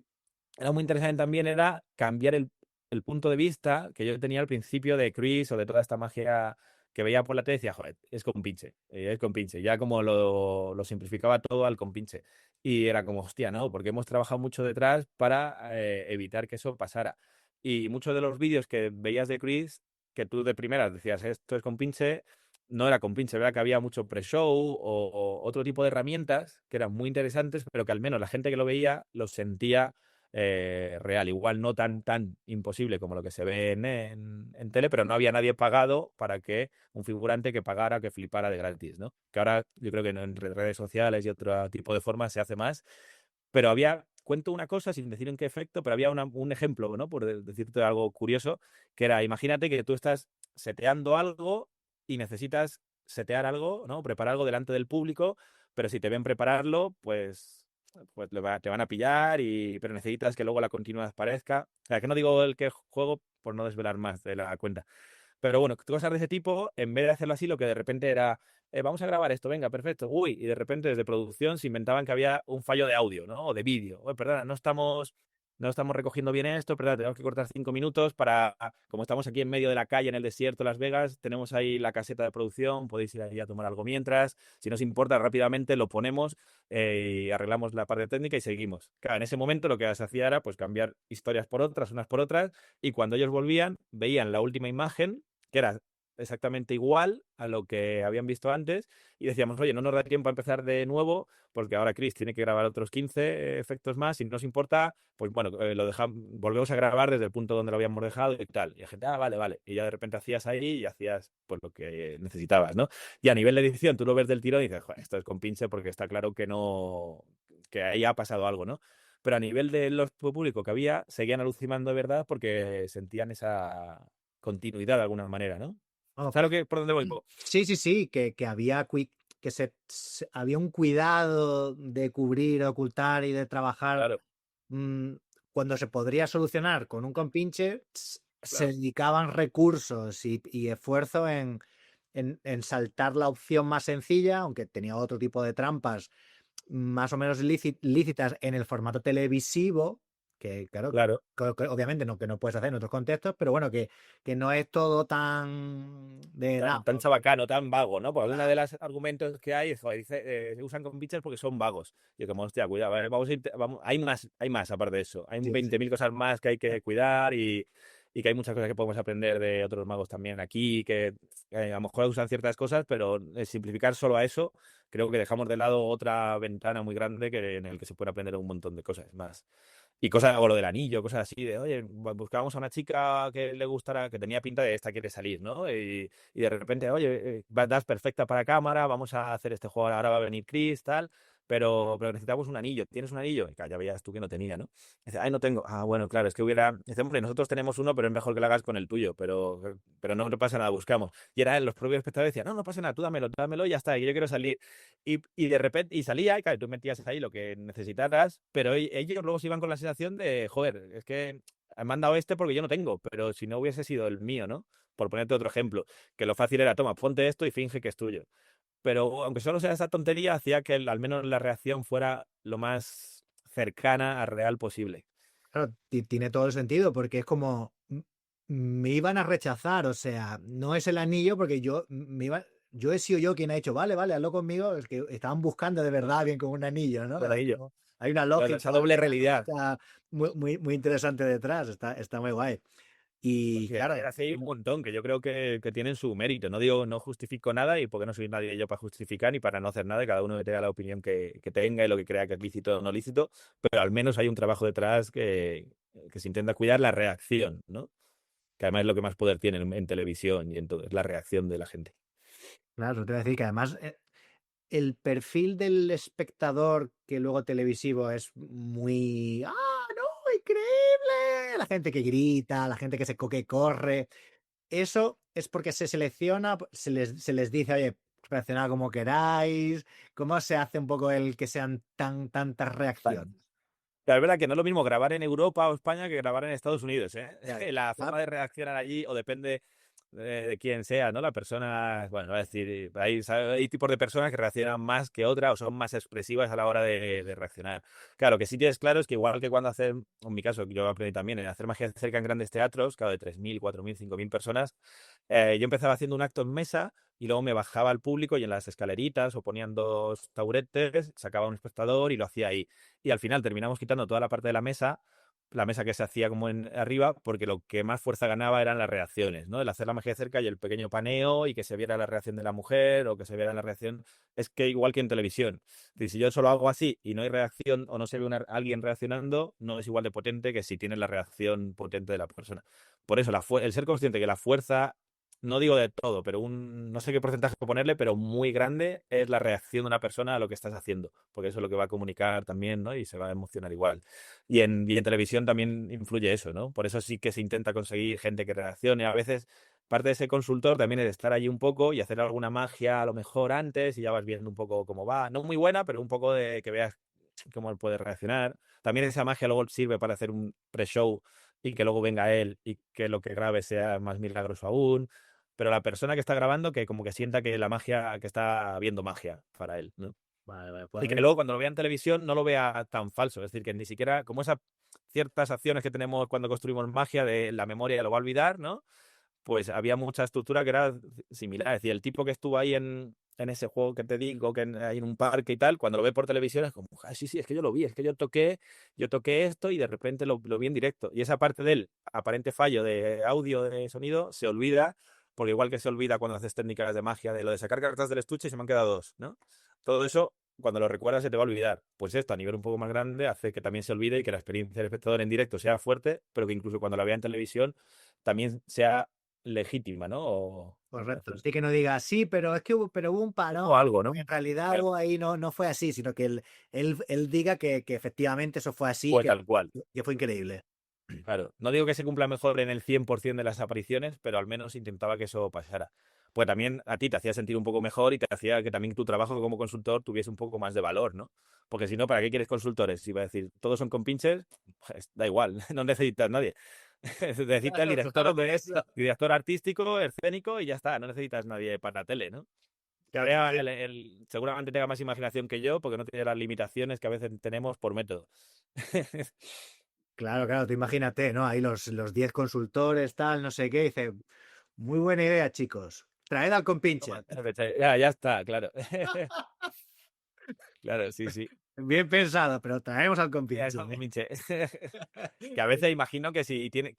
S2: era muy interesante también era cambiar el punto de vista que yo tenía al principio de Chris o de toda esta magia que veía por la tele y decía, joder, es compinche, es compinche. Ya como lo simplificaba todo al compinche. Y era como, hostia, no, porque hemos trabajado mucho detrás para evitar que eso pasara. Y muchos de los vídeos que veías de Chris, que tú de primeras decías, esto es compinche, no era compinche, ¿verdad? Que había mucho pre-show o otro tipo de herramientas que eran muy interesantes, pero que al menos la gente que lo veía lo sentía real. Igual no tan imposible como lo que se ve en tele, pero no había nadie pagado para que un figurante que pagara, que flipara de gratis, ¿no? Que ahora yo creo que en redes sociales y otro tipo de formas se hace más, pero cuento una cosa sin decir en qué efecto, pero había un ejemplo, ¿no? Por decirte algo curioso, que era, imagínate que tú estás seteando algo y necesitas setear algo, ¿no? Preparar algo delante del público, pero si te ven prepararlo, pues te van a pillar, pero necesitas que luego la continuidad aparezca. O sea, que no digo el que juego por no desvelar más de la cuenta. Pero bueno, cosas de ese tipo, en vez de hacerlo así, lo que de repente era, vamos a grabar esto, venga, perfecto, uy, y de repente desde producción se inventaban que había un fallo de audio, ¿no? O de vídeo. Oye, perdona, no estamos recogiendo bien esto, perdona, tenemos que cortar 5 minutos como estamos aquí en medio de la calle, en el desierto de Las Vegas, tenemos ahí la caseta de producción, podéis ir ahí a tomar algo mientras, si nos importa, rápidamente lo ponemos y arreglamos la parte técnica y seguimos. Claro, en ese momento lo que se hacía era pues cambiar historias por otras, unas por otras, y cuando ellos volvían, veían la última imagen que era exactamente igual a lo que habían visto antes y decíamos, oye, no nos da tiempo a empezar de nuevo porque ahora Chris tiene que grabar otros 15 efectos más, si no nos importa, pues bueno, volvemos a grabar desde el punto donde lo habíamos dejado y tal. Y la gente, vale, vale. Y ya de repente hacías ahí y hacías pues lo que necesitabas, ¿no? Y a nivel de edición, tú lo ves del tirón y dices, joder, esto es con pinche porque está claro que no, que ahí ha pasado algo, ¿no? Pero a nivel de los público que había, seguían alucinando de verdad porque sentían esa continuidad de alguna manera, ¿no?
S1: Vamos,
S2: ¿Sabes por dónde voy?
S1: sí, sí, sí, que había había un cuidado de cubrir, ocultar y de trabajar
S2: Claro,
S1: cuando se podría solucionar con un compinche, se
S2: claro,
S1: dedicaban recursos y esfuerzo en saltar la opción más sencilla, aunque tenía otro tipo de trampas más o menos lícitas en el formato televisivo, que claro,
S2: claro.
S1: que obviamente no, que no puedes hacer en otros contextos, pero bueno, que no es todo tan de nada.
S2: Tan chabacano, tan vago, ¿no? Porque uno de los argumentos que hay es, joder, se usan con pitchers porque son vagos. Y yo como, hostia, cuidado, vamos a hay más aparte de eso. Hay
S1: Sí, sí.
S2: 20.000 cosas más que hay que cuidar y que hay muchas cosas que podemos aprender de otros magos también aquí, que a lo mejor usan ciertas cosas, pero simplificar solo a eso, creo que dejamos de lado otra ventana muy grande en el que se puede aprender un montón de cosas más. Y cosas, o lo del anillo, cosas así, de, oye, buscábamos a una chica que le gustara, que tenía pinta de esta quiere salir, ¿no? Y de repente, oye, das perfecta para cámara, vamos a hacer este juego, ahora va a venir Chris, tal, pero necesitamos un anillo. ¿Tienes un anillo? Y claro, ya veías tú que no tenía, ¿no? Dice, ay, no tengo. Ah, bueno, claro, es que dice, hombre, nosotros tenemos uno, pero es mejor que lo hagas con el tuyo, pero no pasa nada, buscamos. Y era los propios espectadores decían, no, no pasa nada, tú dámelo y ya está, que yo quiero salir. Y de repente, y salía, y claro, tú metías ahí lo que necesitaras, pero ellos luego se iban con la sensación de, joder, es que me han dado este porque yo no tengo, pero si no hubiese sido el mío, ¿no? Por ponerte otro ejemplo, que lo fácil era, toma, ponte esto y finge que es tuyo. Pero aunque solo sea esa tontería, hacía que al menos la reacción fuera lo más cercana a real posible.
S1: Claro, tiene todo el sentido, porque es como me iban a rechazar, o sea, no es el anillo, porque yo he sido yo quien ha dicho, vale, vale, hazlo conmigo, es que estaban buscando de verdad a bien con un anillo, ¿no?
S2: Con ello.
S1: Hay una
S2: Claro,
S1: lógica
S2: esa doble realidad.
S1: muy interesante detrás, está muy guay. Y
S2: Porque
S1: claro,
S2: hace un montón, que yo creo que tienen su mérito. No digo, no justifico nada y porque no soy nadie yo para justificar ni para no hacer nada, y cada uno que tenga la opinión que tenga y lo que crea que es lícito o no lícito, pero al menos hay un trabajo detrás que se intenta cuidar la reacción, ¿no? Que además es lo que más poder tiene en televisión y en todo, es la reacción de la gente.
S1: claro, te voy a decir que además el perfil del espectador que luego televisivo es muy... ¡Ah, no! ¡Increíble! La gente que grita, la gente que que corre. Eso es porque se selecciona, se les dice, oye, reaccionad como queráis. ¿Cómo se hace un poco el que sean tantas
S2: Bueno,
S1: reacciones?
S2: la verdad que no es lo mismo grabar en Europa o España que grabar en Estados Unidos, ¿eh?
S1: Ya,
S2: La
S1: ah,
S2: forma de reaccionar allí o depende de quién sea, ¿no? La persona, bueno, no voy a decir, hay tipos de personas que reaccionan más que otras o son más expresivas a la hora de reaccionar. Claro, lo que sí tienes claro es que igual que cuando hacen, en mi caso, que yo aprendí también en hacer magia cerca en grandes teatros, claro, de 3.000, 4.000, 5.000 personas, yo empezaba haciendo un acto en mesa y luego me bajaba al público y en las escaleritas o ponían dos taburetes, sacaba un espectador y lo hacía ahí. Y al final terminamos quitando toda la parte de la mesa que se hacía como en arriba, porque lo que más fuerza ganaba eran las reacciones, ¿no? El hacer la magia de cerca y el pequeño paneo y que se viera la reacción de la mujer o que se viera la reacción. Es que igual que en televisión. Es decir, si yo solo hago así y no hay reacción o no se ve alguien reaccionando, no es igual de potente que si tienes la reacción potente de la persona. Por eso, el ser consciente que la fuerza, no digo de todo, pero no sé qué porcentaje ponerle, pero muy grande es la reacción de una persona a lo que estás haciendo, porque eso es lo que va a comunicar también, ¿no? Y se va a emocionar igual. Y en televisión también influye eso, ¿no? Por eso sí que se intenta conseguir gente que reaccione. A veces parte de ese consultor también es estar allí un poco y hacer alguna magia a lo mejor antes y ya vas viendo un poco cómo va. No muy buena, pero un poco de que veas cómo él puede reaccionar. También esa magia luego sirve para hacer un pre-show y que luego venga él y que lo que grabe sea más milagroso aún. Pero la persona que está grabando que como que sienta que la magia, que está viendo magia para él, ¿no?
S1: vale, vale, pues
S2: Y que luego cuando lo vea en televisión no lo vea tan falso. Es decir, que ni siquiera, como esas ciertas acciones que tenemos cuando construimos magia de la memoria lo va a olvidar, ¿no? Pues había mucha estructura que era similar. Es decir, el tipo que estuvo ahí en ese juego que te digo, que hay en un parque y tal, cuando lo ve por televisión es como, ah, sí, sí, es que yo lo vi, es que yo toqué esto y de repente lo vi en directo. Y esa parte del aparente fallo de audio, de sonido, se olvida, porque igual que se olvida cuando haces técnicas de magia, de lo de sacar cartas del estuche y se me han quedado dos, ¿no? Todo eso, cuando lo recuerdas, se te va a olvidar. Pues esto, a nivel un poco más grande, hace que también se olvide y que la experiencia del espectador en directo sea fuerte, pero que incluso cuando la vea en televisión también sea legítima, ¿no?
S1: correcto. Sí que no diga sí, pero es que pero hubo un
S2: O
S1: parón.
S2: algo, ¿no?
S1: En realidad
S2: Claro,
S1: algo ahí no fue así, sino que él diga que efectivamente eso fue así,
S2: fue tal cual.
S1: que fue increíble.
S2: Claro. No digo que se cumpla mejor en el 100% de las apariciones, pero al menos intentaba que eso pasara. Pues también a ti te hacía sentir un poco mejor y te hacía que también tu trabajo como consultor tuviese un poco más de valor, ¿no? Porque si no, ¿para qué quieres consultores? Si va a decir, todos son compinches, pues da igual, no necesitas nadie. Necesitas el
S1: Claro, claro, de eso.
S2: director artístico, escénico y ya está, no necesitas nadie para la tele, ¿no? Que
S1: Claro,
S2: vea seguramente tenga más imaginación que yo, porque no tiene las limitaciones que a veces tenemos por método.
S1: claro, claro, tú imagínate, ¿no? Ahí los 10 consultores, tal, no sé qué, dice, muy buena idea, chicos. Traed al compinche.
S2: Toma, ya está, claro. Claro, sí, sí.
S1: Bien pensado, pero traemos al
S2: Ya
S1: compinche.
S2: es algo, Minche. Que a veces imagino que si tiene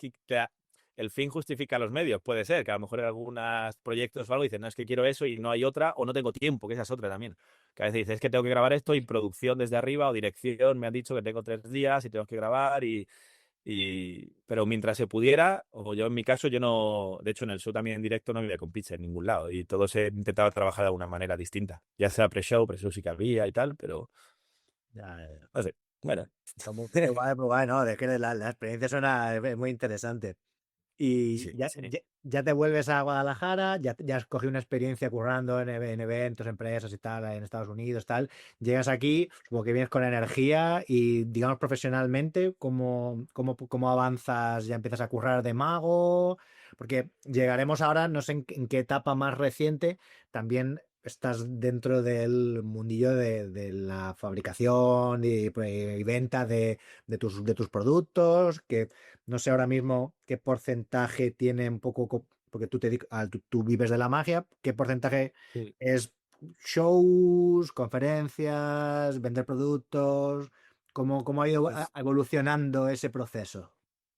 S2: el fin justifica los medios, puede ser, que a lo mejor en algunos proyectos o algo dicen, no, es que quiero eso y no hay otra, o no tengo tiempo, que esa es otra también. Que a veces dices, es que tengo que grabar esto y producción desde arriba o dirección me han dicho que tengo 3 días y tengo que grabar pero mientras se pudiera, o yo en mi caso, yo no, de hecho en el show también en directo no había con pizza en ningún lado y todo se intentaba trabajar de alguna manera distinta. Ya sea pre-show sí que había y tal, pero
S1: Ya, ya.
S2: no sé. Bueno.
S1: Está muy guay, ¿no? De que la experiencia suena muy interesante. Y
S2: Sí, sí.
S1: ya te vuelves a Guadalajara, ya has cogido una experiencia currando en eventos, empresas y tal, en Estados Unidos, tal. Llegas aquí, como que vienes con energía y, digamos, profesionalmente, ¿cómo avanzas? ¿Ya empiezas a currar de mago? Porque llegaremos ahora, no sé en qué etapa más reciente, también estás dentro del mundillo de la fabricación y venta de tus productos, que no sé ahora mismo qué porcentaje tiene un poco, porque tú vives de la magia, qué porcentaje
S2: Sí.
S1: es shows, conferencias, vender productos, cómo ha ido
S2: Pues
S1: evolucionando ese proceso.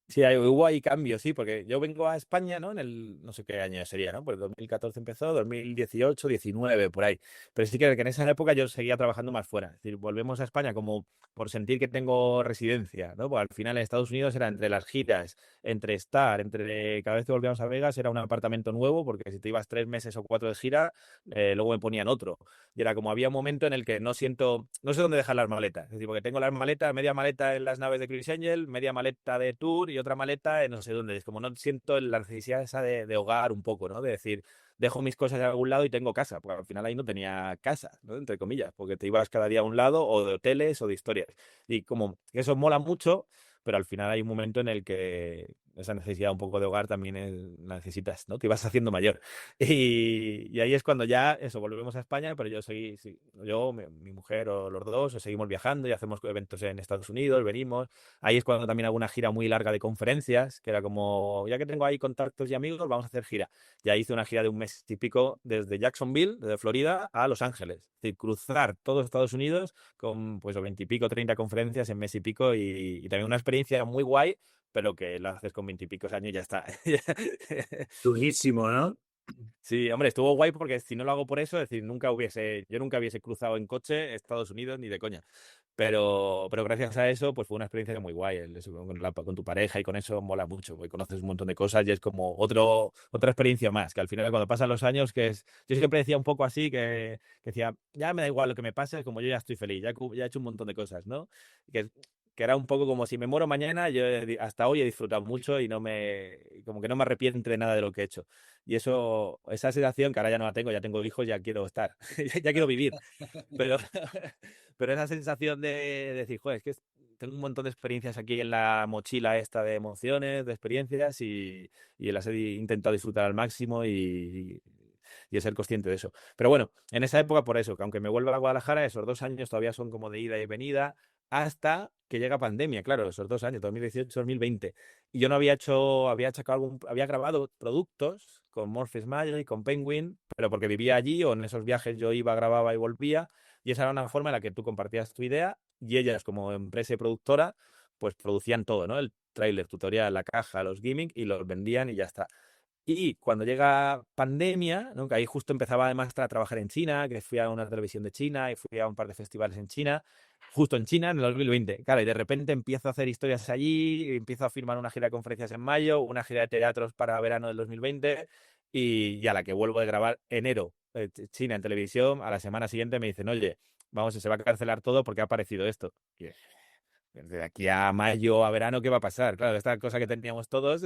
S2: Sí, hubo ahí cambios, sí, porque yo vengo a España, ¿no? No sé qué año sería, ¿no? Pues 2014 empezó, 2018, 19, por ahí. Pero sí que en esa época yo seguía trabajando más fuera. Es decir, volvemos a España como por sentir que tengo residencia, ¿no? Porque al final en Estados Unidos era entre las giras, entre estar, entre cada vez que volvíamos a Vegas era un apartamento nuevo, porque si te ibas 3 meses o 4 de gira, luego me ponían otro. Y era como había un momento en el que no sé dónde dejar las maletas. Es decir, porque tengo las maletas, media maleta en las naves de Chris Angel, media maleta de tour y otra maleta en no sé dónde. Es como no siento la necesidad esa de hogar un poco, ¿no? De decir, dejo mis cosas en algún lado y tengo casa. Porque al final ahí no tenía casa, ¿no? Entre comillas, porque te ibas cada día a un lado o de hoteles o de historias. Y como que eso mola mucho, pero al final hay un momento en el que esa necesidad un poco de hogar también la necesitas, ¿no? Te ibas haciendo mayor. Y ahí es cuando ya, eso, volvemos a España, pero yo seguí, sí, yo, mi mujer o los dos, seguimos viajando y hacemos eventos en Estados Unidos, venimos. Ahí es cuando también hago una gira muy larga de conferencias, que era como, ya que tengo ahí contactos y amigos, vamos a hacer gira. Ya hice una gira de un mes y pico desde Jacksonville, desde Florida, a Los Ángeles. Es decir, cruzar todo Estados Unidos con, pues, 20 y pico, 30 conferencias en mes y pico y también una experiencia muy guay, pero que lo haces con 20 y pico años y ya está.
S1: Durísimo, ¿no?
S2: Sí, hombre, estuvo guay porque si no lo hago por eso, es decir, yo nunca hubiese cruzado en coche Estados Unidos ni de coña. Pero gracias a eso, pues fue una experiencia muy guay. Eso con tu pareja y con eso mola mucho, porque conoces un montón de cosas y es como otra experiencia más, que al final cuando pasan los años, yo siempre decía un poco así, que decía, ya me da igual lo que me pase, como yo ya estoy feliz, ya he hecho un montón de cosas, ¿no? Que, que era un poco como si me muero mañana, hasta hoy he disfrutado mucho y como que no me arrepiento de nada de lo que he hecho. Y eso, esa sensación, que ahora ya no la tengo, ya tengo hijos, ya quiero estar, ya quiero vivir. Pero, pero esa sensación de decir, joder, es que tengo un montón de experiencias aquí en la mochila esta de emociones, de experiencias y las he intentado disfrutar al máximo y ser consciente de eso. Pero bueno, en esa época por eso, que aunque me vuelva a Guadalajara, esos 2 años todavía son como de ida y venida hasta que llega pandemia, claro, esos 2 años, 2018, 2020. Y yo no había grabado productos con Morpheus Magic, con Penguin, pero porque vivía allí o en esos viajes yo iba, grababa y volvía. Y esa era una forma en la que tú compartías tu idea y ellas, como empresa y productora, pues producían todo, ¿no? El tráiler, tutorial, la caja, los gimmicks y los vendían y ya está. Y cuando llega pandemia, ¿no? Que ahí justo empezaba además a trabajar en China, que fui a una televisión de China y fui a un par de festivales en China, justo en China en el 2020. Claro, y de repente empiezo a hacer historias allí, empiezo a firmar una gira de conferencias en mayo, una gira de teatros para verano del 2020 y a la que vuelvo de grabar enero, China en televisión, a la semana siguiente me dicen, oye, vamos, se va a cancelar todo porque ha aparecido esto. Y, de aquí a mayo, a verano, ¿qué va a pasar? Claro, esta cosa que teníamos todos,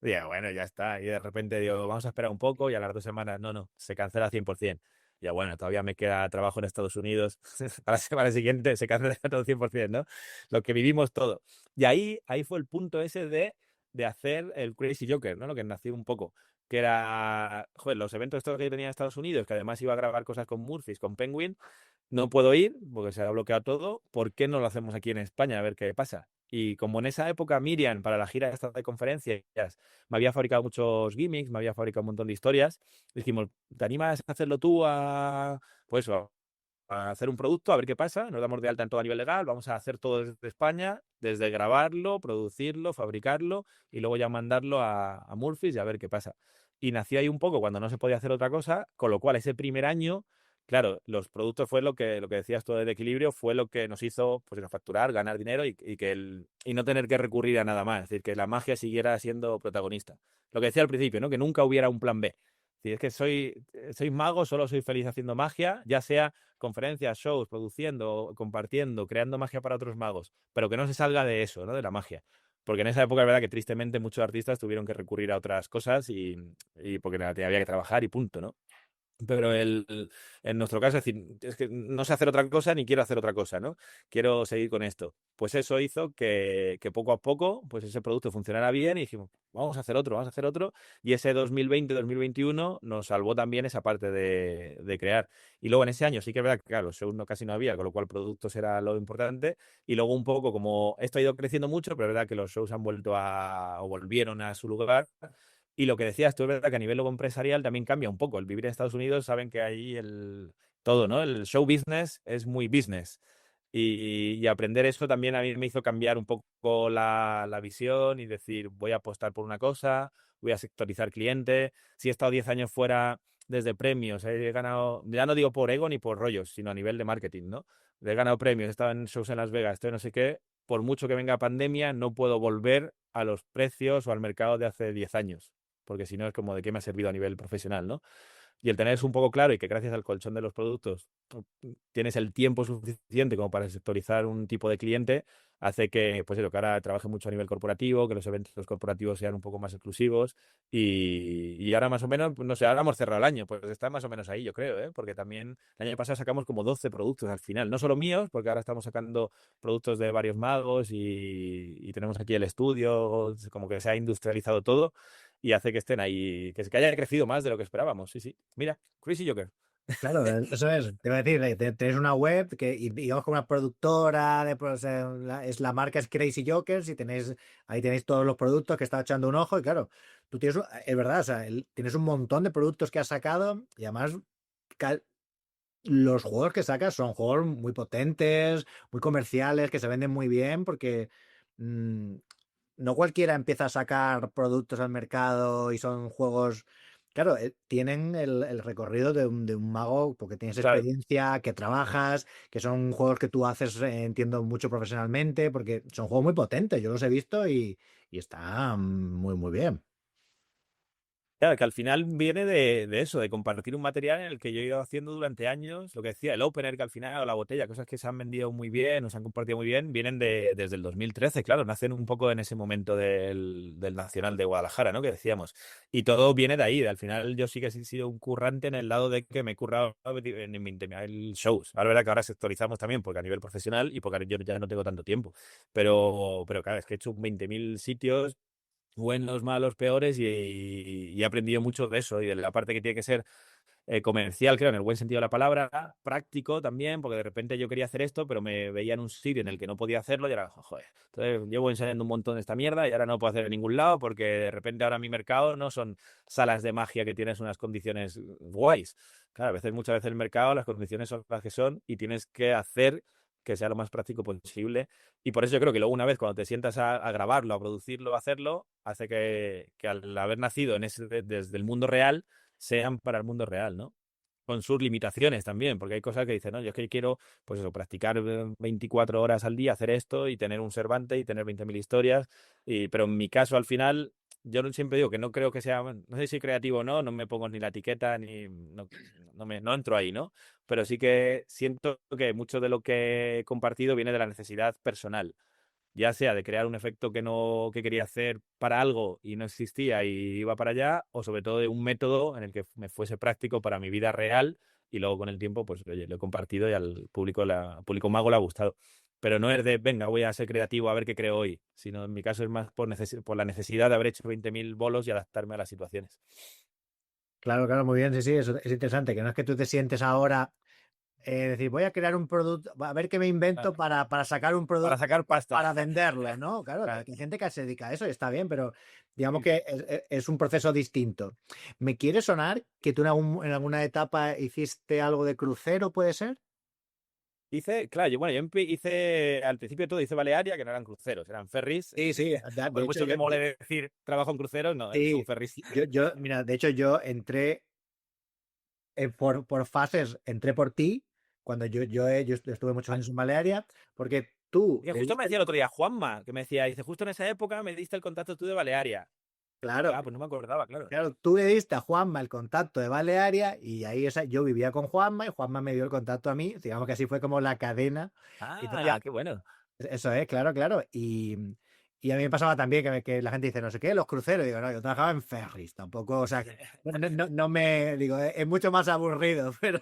S2: digo, bueno, ya está. Y de repente digo, vamos a esperar un poco y a las 2 semanas, no, se cancela 100%. Ya bueno, todavía me queda trabajo en Estados Unidos. A la semana siguiente se cancela todo 100%, ¿no? Lo que vivimos todo. Y ahí fue el punto ese de hacer el Crazy Joker, ¿no? Lo que nació un poco. Que era, joder, los eventos estos que yo tenía en Estados Unidos, que además iba a grabar cosas con Murphys, con Penguin, no puedo ir porque se ha bloqueado todo. ¿Por qué no lo hacemos aquí en España? A ver qué pasa. Y como en esa época Miriam, para la gira esta de conferencias, me había fabricado muchos gimmicks, me había fabricado un montón de historias, dijimos, ¿te animas a hacerlo tú pues, a hacer un producto, a ver qué pasa? Nos damos de alta en todo a nivel legal, vamos a hacer todo desde España, desde grabarlo, producirlo, fabricarlo y luego ya mandarlo a Murphys y a ver qué pasa. Y nació ahí un poco cuando no se podía hacer otra cosa, con lo cual ese primer año, claro, los productos fue lo que decías todo del equilibrio, fue lo que nos hizo pues, facturar, ganar dinero y no tener que recurrir a nada más. Es decir, que la magia siguiera siendo protagonista. Lo que decía al principio, ¿no? Que nunca hubiera un plan B. Es decir, es que soy mago, solo soy feliz haciendo magia, ya sea conferencias, shows, produciendo, compartiendo, creando magia para otros magos, pero que no se salga de eso, ¿no? De la magia. Porque en esa época es verdad que tristemente muchos artistas tuvieron que recurrir a otras cosas y porque había que trabajar y punto, ¿no? Pero en nuestro caso, es decir, es que no sé hacer otra cosa ni quiero hacer otra cosa, ¿no? Quiero seguir con esto. Pues eso hizo que poco a poco, pues ese producto funcionara bien y dijimos, vamos a hacer otro, vamos a hacer otro. Y ese 2020-2021 nos salvó también esa parte de crear. Y luego en ese año sí que es verdad que, claro, los shows casi no había, con lo cual productos era lo importante. Y luego un poco como esto ha ido creciendo mucho, pero es verdad que los shows han vuelto o volvieron a su lugar. Y lo que decías tú, es verdad que a nivel luego empresarial también cambia un poco. El vivir en Estados Unidos, saben que ahí todo, ¿no? El show business es muy business. Y aprender eso también a mí me hizo cambiar un poco la visión y decir, voy a apostar por una cosa, voy a sectorizar clientes. Si he estado 10 años fuera desde premios, he ganado, ya no digo por ego ni por rollos, sino a nivel de marketing, ¿no? He ganado premios, he estado en shows en Las Vegas, estoy no sé qué, por mucho que venga pandemia, no puedo volver a los precios o al mercado de hace 10 años, porque si no es como de qué me ha servido a nivel profesional, ¿no? Y el tener eso un poco claro y que gracias al colchón de los productos tienes el tiempo suficiente como para sectorizar un tipo de cliente, hace que, pues eso, que ahora trabaje mucho a nivel corporativo, que los eventos corporativos sean un poco más exclusivos y ahora más o menos, pues, no sé, ahora hemos cerrado el año, pues está más o menos ahí, yo creo, ¿eh? Porque también el año pasado sacamos como 12 productos al final, no solo míos, porque ahora estamos sacando productos de varios magos y tenemos aquí el estudio, como que se ha industrializado todo y hace que estén ahí, que haya crecido más de lo que esperábamos. Sí, sí. Mira, Crazy Joker.
S1: Claro, eso es. Te voy a decir, tenéis una web que, y digamos como una productora, o sea, la marca es Crazy Jokers y ahí tenéis todos los productos que está echando un ojo y claro, tú tienes, es verdad, o sea, tienes un montón de productos que has sacado y además ca- los juegos que sacas son juegos muy potentes, muy comerciales, que se venden muy bien porque mm, no cualquiera empieza a sacar productos al mercado y son juegos. Claro, tienen el recorrido de un mago porque tienes
S2: Claro.
S1: experiencia, que trabajas, que son juegos que tú haces, entiendo, mucho profesionalmente, porque son juegos muy potentes. Yo los he visto y están muy, muy bien.
S2: Claro, que al final viene de eso, de compartir un material en el que yo he ido haciendo durante años, lo que decía, el opener que al final, o la botella, cosas que se han vendido muy bien, o se han compartido muy bien, vienen desde el 2013, claro, nacen un poco en ese momento del Nacional de Guadalajara, ¿no? Que decíamos. Y todo viene de ahí, al final yo sí que he sido un currante en el lado de que me he currado en 20.000 shows. Ahora verdad que ahora sectorizamos también, porque a nivel profesional y porque yo ya no tengo tanto tiempo. Pero claro, es que he hecho 20.000 sitios buenos, malos, peores, y he aprendido mucho de eso y de la parte que tiene que ser comercial, creo, en el buen sentido de la palabra, práctico también, porque de repente yo quería hacer esto, pero me veía en un sitio en el que no podía hacerlo y era, joder, entonces llevo ensayando un montón de esta mierda y ahora no puedo hacer en ningún lado porque de repente ahora mi mercado no son salas de magia que tienes unas condiciones guays. Claro, muchas veces el mercado, las condiciones son las que son y tienes que hacer que sea lo más práctico posible. Y por eso yo creo que luego una vez cuando te sientas a grabarlo, a producirlo, a hacerlo, hace que al haber nacido desde el mundo real, sean para el mundo real, ¿no? Con sus limitaciones también, porque hay cosas que dicen, no, yo es que quiero, pues eso, practicar 24 horas al día, hacer esto y tener un Cervantes y tener 20.000 historias, pero en mi caso al final, yo siempre digo que no creo que sea, no sé si creativo o no, no me pongo ni la etiqueta, ni no entro ahí, ¿no? Pero sí que siento que mucho de lo que he compartido viene de la necesidad personal, ya sea de crear un efecto que quería hacer para algo y no existía y iba para allá, o sobre todo de un método en el que me fuese práctico para mi vida real y luego con el tiempo pues oye, lo he compartido y al público mago le ha gustado. Pero no es de, venga, voy a ser creativo a ver qué creo hoy, sino en mi caso es más por la necesidad de haber hecho 20.000 bolos y adaptarme a las situaciones.
S1: Claro, claro, muy bien, sí, sí, eso es interesante, que no es que tú te sientes ahora, decir, voy a crear un producto, a ver qué me
S2: Ah,
S1: invento para sacar un
S2: para
S1: producto
S2: sacar pasta.
S1: para venderlo, ¿no? Claro,
S2: Claro.
S1: que hay gente que se dedica a eso y está bien, pero digamos
S2: Sí, sí.
S1: que es un proceso distinto. ¿Me quiere sonar que tú en alguna etapa hiciste algo de crucero, puede ser?
S2: Claro, hice, al principio de todo hice Balearia, que no eran cruceros, eran ferries.
S1: Sí, sí, de
S2: Por
S1: hecho,
S2: mucho que mole decir trabajo en cruceros, no, son
S1: sí,
S2: ferries.
S1: mira, de hecho yo entré por fases, entré por ti, cuando yo estuve muchos
S2: Ah,
S1: años en Balearia, porque tú
S2: que
S1: le
S2: justo me
S1: diste,
S2: decía el otro día Juanma, que me decía, dice, justo en esa época me diste el contacto tú de Balearia.
S1: claro,
S2: Ah, pues no me acordaba, claro.
S1: claro, tú le diste a Juanma el contacto de Balearia y ahí yo vivía con Juanma y Juanma me dio el contacto a mí. Digamos que así fue como la cadena. Y entonces
S2: Ah, qué bueno.
S1: eso es, claro, claro. Y a mí me pasaba también que la gente dice, no sé qué, los cruceros. Digo, no, yo trabajaba en ferries, tampoco, o sea, no me, digo, es mucho más aburrido, pero.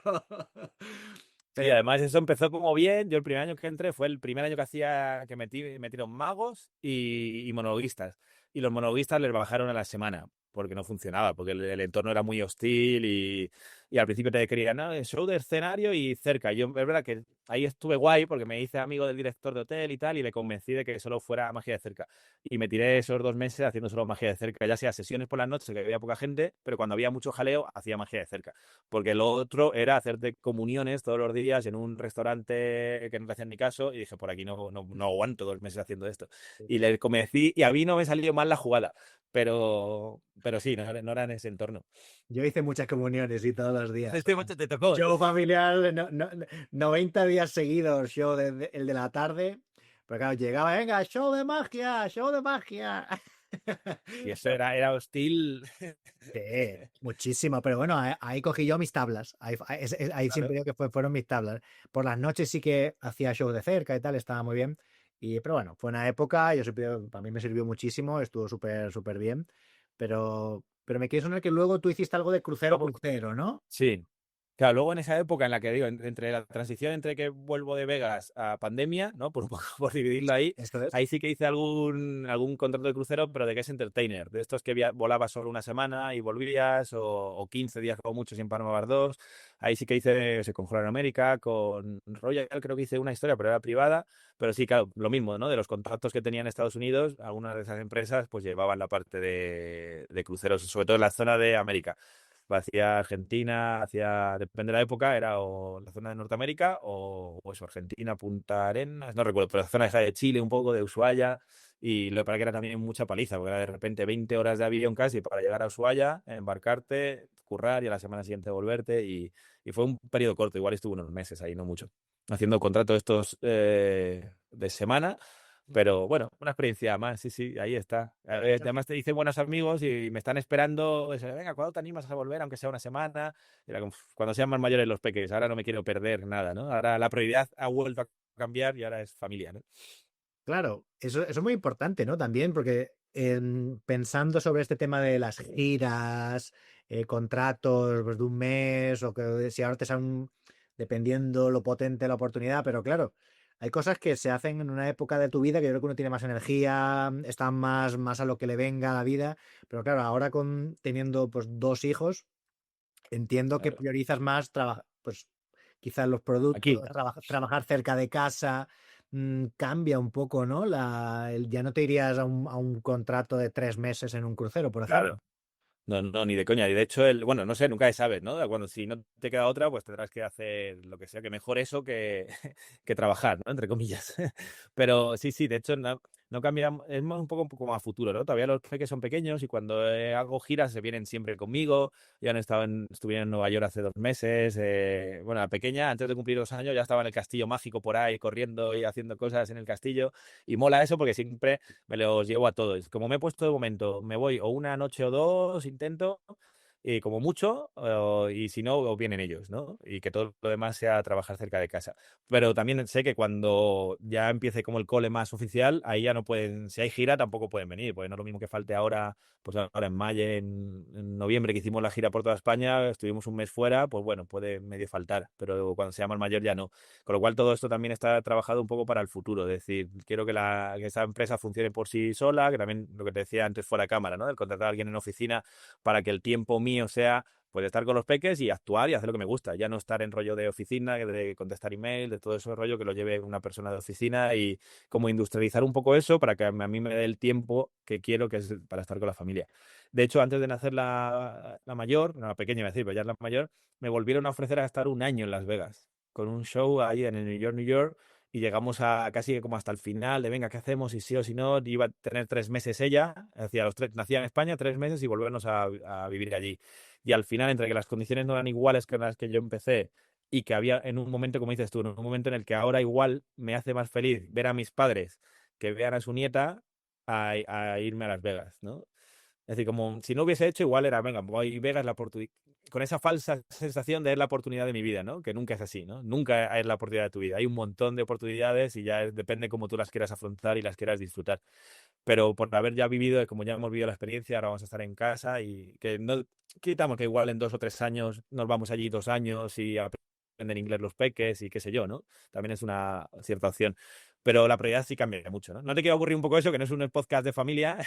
S2: Sí,
S1: Pero
S2: además eso empezó como bien. Yo el primer año que entré fue el primer año que hacía que metieron magos y monologuistas. Y los monologuistas les bajaron a la semana porque no funcionaba, porque el entorno era muy hostil y al principio te querían, no, show de escenario y cerca. Yo, es verdad que ahí estuve guay porque me hice amigo del director de hotel y tal, y le convencí de que solo fuera magia de cerca. Y me tiré esos 2 meses haciendo solo magia de cerca, ya sea sesiones por las noches, que había poca gente, pero cuando había mucho jaleo, hacía magia de cerca. Porque lo otro era hacerte comuniones todos los días en un restaurante que no te hacían ni caso, y dije, por aquí no aguanto 2 meses haciendo esto. Y le convencí, y a mí no me salió mal la jugada, pero sí, no era en ese entorno.
S1: Yo hice muchas comuniones y todos los días.
S2: Este mucho te tocó.
S1: Show familiar, 90 días seguidos, el de la tarde. Pero claro, llegaba, venga, show de magia, show de magia.
S2: Y eso era hostil.
S1: Sí, muchísimo, pero bueno, ahí cogí yo mis tablas. Ahí
S2: Claro.
S1: siempre digo que fueron mis tablas. Por las noches sí que hacía show de cerca y tal, estaba muy bien. Pero bueno, fue una época, para mí me sirvió muchísimo, estuvo súper, súper bien. Pero me quiero sonar que luego tú hiciste algo de crucero,
S2: Luego,
S1: crucero, ¿no?
S2: sí. Claro, luego en esa época en la que digo, entre la transición entre que vuelvo de Vegas a pandemia, ¿no? Por un poco por dividirlo ahí,
S1: Esto es.
S2: ahí sí que hice algún contrato de crucero, pero de guest entertainer, de estos que volabas solo una semana y volvías, o 15 días como mucho sin Panamá 2. Ahí sí que hice, con Holland America, con Royal, creo que hice una historia, pero era privada. Pero sí, claro, lo mismo, ¿no? De los contactos que tenía en Estados Unidos, algunas de esas empresas pues llevaban la parte de cruceros, sobre todo en la zona de América hacia Argentina, depende de la época, era o la zona de Norteamérica o eso, Argentina, Punta Arenas, no recuerdo, pero la zona esa de Chile, un poco de Ushuaia, y lo que para que era también mucha paliza, porque era de repente 20 horas de avión casi para llegar a Ushuaia, embarcarte, currar y a la semana siguiente volverte, y fue un periodo corto, igual estuve unos meses ahí, no mucho, haciendo contratos estos de semana. Pero bueno, una experiencia más, sí, sí, ahí está. Además te hice buenos amigos y me están esperando. Venga, ¿cuándo te animas a volver, aunque sea una semana? Y era como, cuando sean más mayores los peques, ahora no me quiero perder nada, ¿no? Ahora la prioridad ha vuelto a cambiar y ahora es familia, ¿no?
S1: Claro, eso es muy importante, ¿no? También, porque pensando sobre este tema de las giras, contratos pues, de un mes, o que si ahora te salen, dependiendo lo potente la oportunidad, pero claro, hay cosas que se hacen en una época de tu vida que yo creo que uno tiene más energía, está más a lo que le venga a la vida, pero claro, ahora teniendo pues 2 hijos, entiendo que
S2: Claro.
S1: priorizas más pues quizás los productos,
S2: Aquí, ¿no?
S1: trabajar cerca de casa, cambia un poco, ¿no? Ya no te irías a un contrato de 3 meses en un crucero, por ejemplo.
S2: Claro. No, no, ni de coña. Y de hecho, bueno, no sé, nunca se sabe, ¿no? Cuando si no te queda otra, pues tendrás que hacer lo que sea, que mejor eso que, que trabajar, ¿no? Entre comillas. Pero sí, sí, de hecho, no cambia, es más un poco como a futuro, ¿no? Todavía los peques son pequeños y cuando hago giras se vienen siempre conmigo. Ya han estuvieron en Nueva York hace 2 meses. Bueno, la pequeña, antes de cumplir 2 años, ya estaba en el castillo mágico por ahí, corriendo y haciendo cosas en el castillo. Y mola eso porque siempre me los llevo a todos. Como me he puesto de momento, me voy o una noche o dos, intento, y como mucho, y si no, o vienen ellos, ¿no? Y que todo lo demás sea trabajar cerca de casa. Pero también sé que cuando ya empiece como el cole más oficial, ahí ya no pueden, si hay gira, tampoco pueden venir, porque no es lo mismo que falte ahora, pues ahora en mayo, en noviembre que hicimos la gira por toda España, estuvimos un mes fuera, pues bueno, puede medio faltar, pero cuando sea más mayor ya no. Con lo cual todo esto también está trabajado un poco para el futuro, es decir, quiero que esa empresa funcione por sí sola, que también lo que te decía antes fuera de cámara, ¿no? El contratar a alguien en oficina para que el tiempo mío sea pues estar con los peques y actuar y hacer lo que me gusta, ya no estar en rollo de oficina, de contestar email, de todo ese rollo que lo lleve una persona de oficina, y como industrializar un poco eso para que a mí me dé el tiempo que quiero, que es para estar con la familia. De hecho, antes de nacer la mayor, no, la pequeña iba a decir, pero ya es la mayor, me volvieron a ofrecer a estar un año en Las Vegas con un show ahí en el New York, New York, y llegamos a casi que como hasta el final de venga, ¿qué hacemos? Y sí o si no, iba a tener 3 meses ella, nacía en España 3 meses y volvernos a vivir allí. Y al final, entre que las condiciones no eran iguales que las que yo empecé, y que había en un momento, como dices tú, en un momento en el que ahora igual me hace más feliz ver a mis padres que vean a su nieta a irme a Las Vegas, ¿no? Es decir, como si no hubiese hecho, igual era, venga, voy a Vegas la oportunidad, con esa falsa sensación de es la oportunidad de mi vida, ¿no? Que nunca es así, ¿no? Nunca es la oportunidad de tu vida. Hay un montón de oportunidades y ya depende cómo tú las quieras afrontar y las quieras disfrutar. Pero por haber ya vivido, como ya hemos vivido la experiencia, ahora vamos a estar en casa, y que no quitamos que igual en 2 o 3 años nos vamos allí 2 años y aprenden inglés los peques y qué sé yo, ¿no? También es una cierta opción. pero la prioridad sí cambia mucho, ¿no? No te quiero ocurrir un poco eso, que no es un podcast de familia,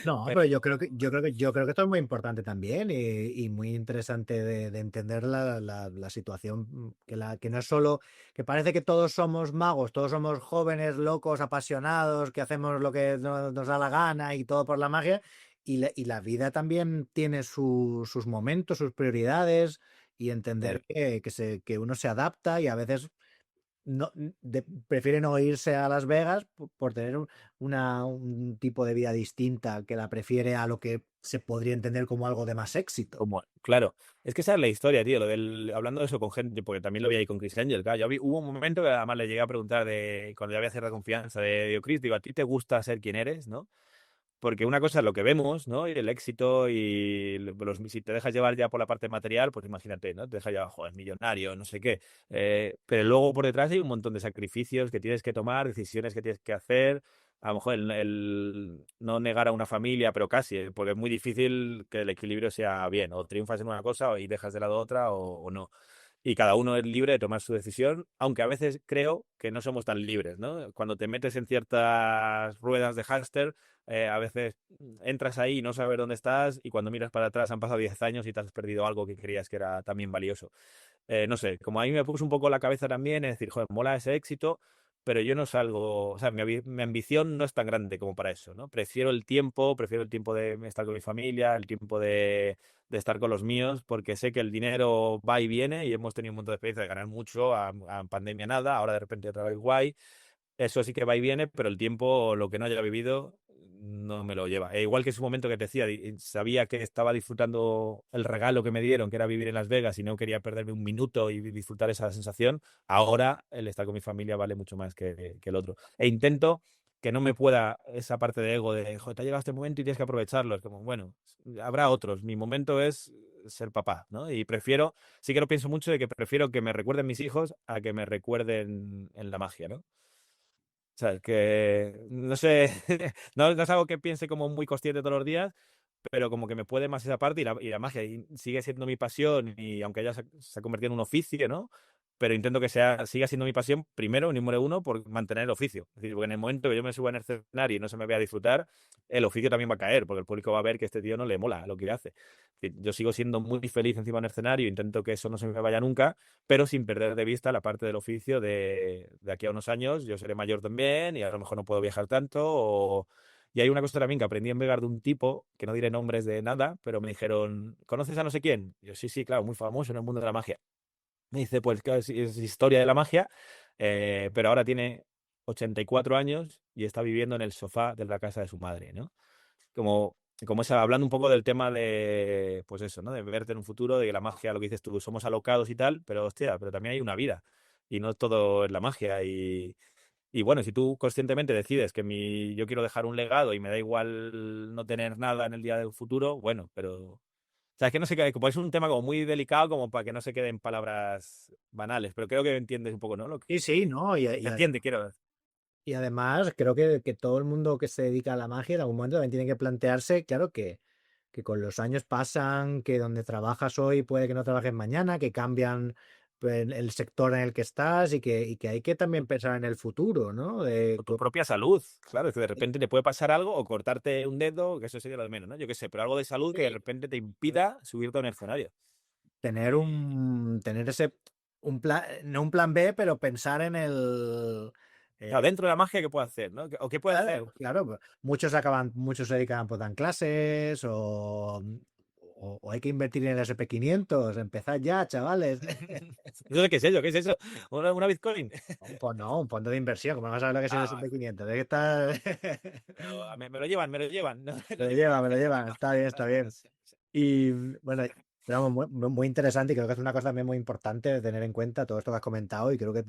S1: No,
S2: pero
S1: pero yo creo que esto es muy importante también y muy interesante de entender la situación que no es solo que parece que todos somos magos, todos somos jóvenes, locos, apasionados, que hacemos lo que nos da la gana y todo por la magia y la vida también tiene sus momentos, sus prioridades y entender que uno se adapta y a veces no, prefieren no irse a Las Vegas por tener un tipo de vida distinta que la prefiere a lo que se podría entender como algo de más éxito.
S2: como, claro, es que esa es la historia, tío, hablando de eso con gente, porque también lo vi ahí con Chris Angel, claro, hubo un momento que además le llegué a preguntar cuando ya había cierta confianza, digo, Chris, digo, ¿a ti te gusta ser quien eres, no? Porque una cosa es lo que vemos, ¿no? Y el éxito y si te dejas llevar ya por la parte material, pues imagínate, ¿no? Te dejas llevar, joder, millonario, no sé qué. Pero luego por detrás hay un montón de sacrificios que tienes que tomar, decisiones que tienes que hacer. A lo mejor el no negar a una familia, pero casi, porque es muy difícil que el equilibrio sea bien. O triunfas en una cosa y dejas de lado otra o no. Y cada uno es libre de tomar su decisión, aunque a veces creo que no somos tan libres, ¿no? Cuando te metes en ciertas ruedas de hámster, a veces entras ahí y no sabes dónde estás y cuando miras para atrás han pasado 10 años y te has perdido algo que creías que era también valioso. No sé, como a mí me puso un poco la cabeza también, es decir, joder, mola ese éxito, pero yo no salgo, o sea, mi ambición no es tan grande como para eso, ¿no? Prefiero el tiempo de estar con mi familia, el tiempo de estar con los míos, porque sé que el dinero va y viene y hemos tenido un montón de experiencia de ganar mucho, a pandemia nada, ahora de repente otra vez guay. Eso sí que va y viene, pero el tiempo, lo que no haya vivido, no me lo lleva. E igual que en su momento que te decía, sabía que estaba disfrutando el regalo que me dieron, que era vivir en Las Vegas, y no quería perderme un minuto y disfrutar esa sensación, ahora el estar con mi familia vale mucho más que el otro. E intento que no me pueda esa parte de ego de, joder, te ha llegado este momento y tienes que aprovecharlo. Es como, bueno, habrá otros. Mi momento es ser papá, ¿no? Y sí que lo pienso mucho de que prefiero que me recuerden mis hijos a que me recuerden en la magia, ¿no? O sea, que no sé, no es algo que piense como muy consciente todos los días, pero como que me puede más esa parte y la magia y sigue siendo mi pasión y aunque ya se ha convertido en un oficio, ¿no? Pero intento que siga siendo mi pasión primero, número uno, por mantener el oficio. Es decir, porque en el momento que yo me suba en el escenario y no se me vea disfrutar, el oficio también va a caer, porque el público va a ver que este tío no le mola lo que hace. Es decir, yo sigo siendo muy feliz encima del escenario, intento que eso no se me vaya nunca, pero sin perder de vista la parte del oficio de aquí a unos años yo seré mayor también y a lo mejor no puedo viajar tanto y hay una cosa también que aprendí en Vegas de un tipo, que no diré nombres de nada, pero me dijeron, ¿conoces a no sé quién? Y yo, sí, sí, claro, muy famoso en el mundo de la magia. Me dice, pues claro, es historia de la magia, pero ahora tiene 84 años y está viviendo en el sofá de la casa de su madre, ¿no? Como, como esa, hablando un poco del tema de, pues eso, ¿no? De verte en un futuro, de que la magia, lo que dices tú, somos alocados y tal, pero hostia, pero también hay una vida y no todo es la magia y bueno, si tú conscientemente decides que yo quiero dejar un legado y me da igual no tener nada en el día del futuro, bueno, pero... O sea, es que no sé qué, como es un tema como muy delicado como para que no se queden palabras banales, pero creo que entiendes un poco, ¿no? Lo que
S1: Sí, sí, ¿no?
S2: se entiende, quiero decir.
S1: Y además creo que todo el mundo que se dedica a la magia en algún momento también tiene que plantearse, claro, que con los años pasan, que donde trabajas hoy puede que no trabajes mañana, que cambian el sector en el que estás y que hay que también pensar en el futuro, ¿no?
S2: O tu propia salud, claro, es que de repente te puede pasar algo o cortarte un dedo, que eso sería lo de menos, ¿no? Yo qué sé, pero algo de salud que de repente te impida subirte a un escenario.
S1: tener un plan, no un plan B, pero pensar en el...
S2: Claro,
S1: eh,
S2: dentro de la magia, ¿qué puede hacer, no? ¿O qué puede hacer?
S1: claro, claro, pues, muchos se dedican, pues dan clases o hay que invertir en el SP500, empezad ya, chavales.
S2: ¿Eso qué es eso? ¿Qué es eso? ¿Una Bitcoin?
S1: No, un fondo de inversión, como no vas a saber lo que es el
S2: Ah, vale.
S1: SP500, es que está...
S2: Pero me lo llevan, me lo llevan. ¿No?
S1: me lo llevan, está bien, está bien.
S2: Sí, sí.
S1: Y bueno, pero vamos, muy interesante y creo que es una cosa también muy importante de tener en cuenta todo esto que has comentado y creo que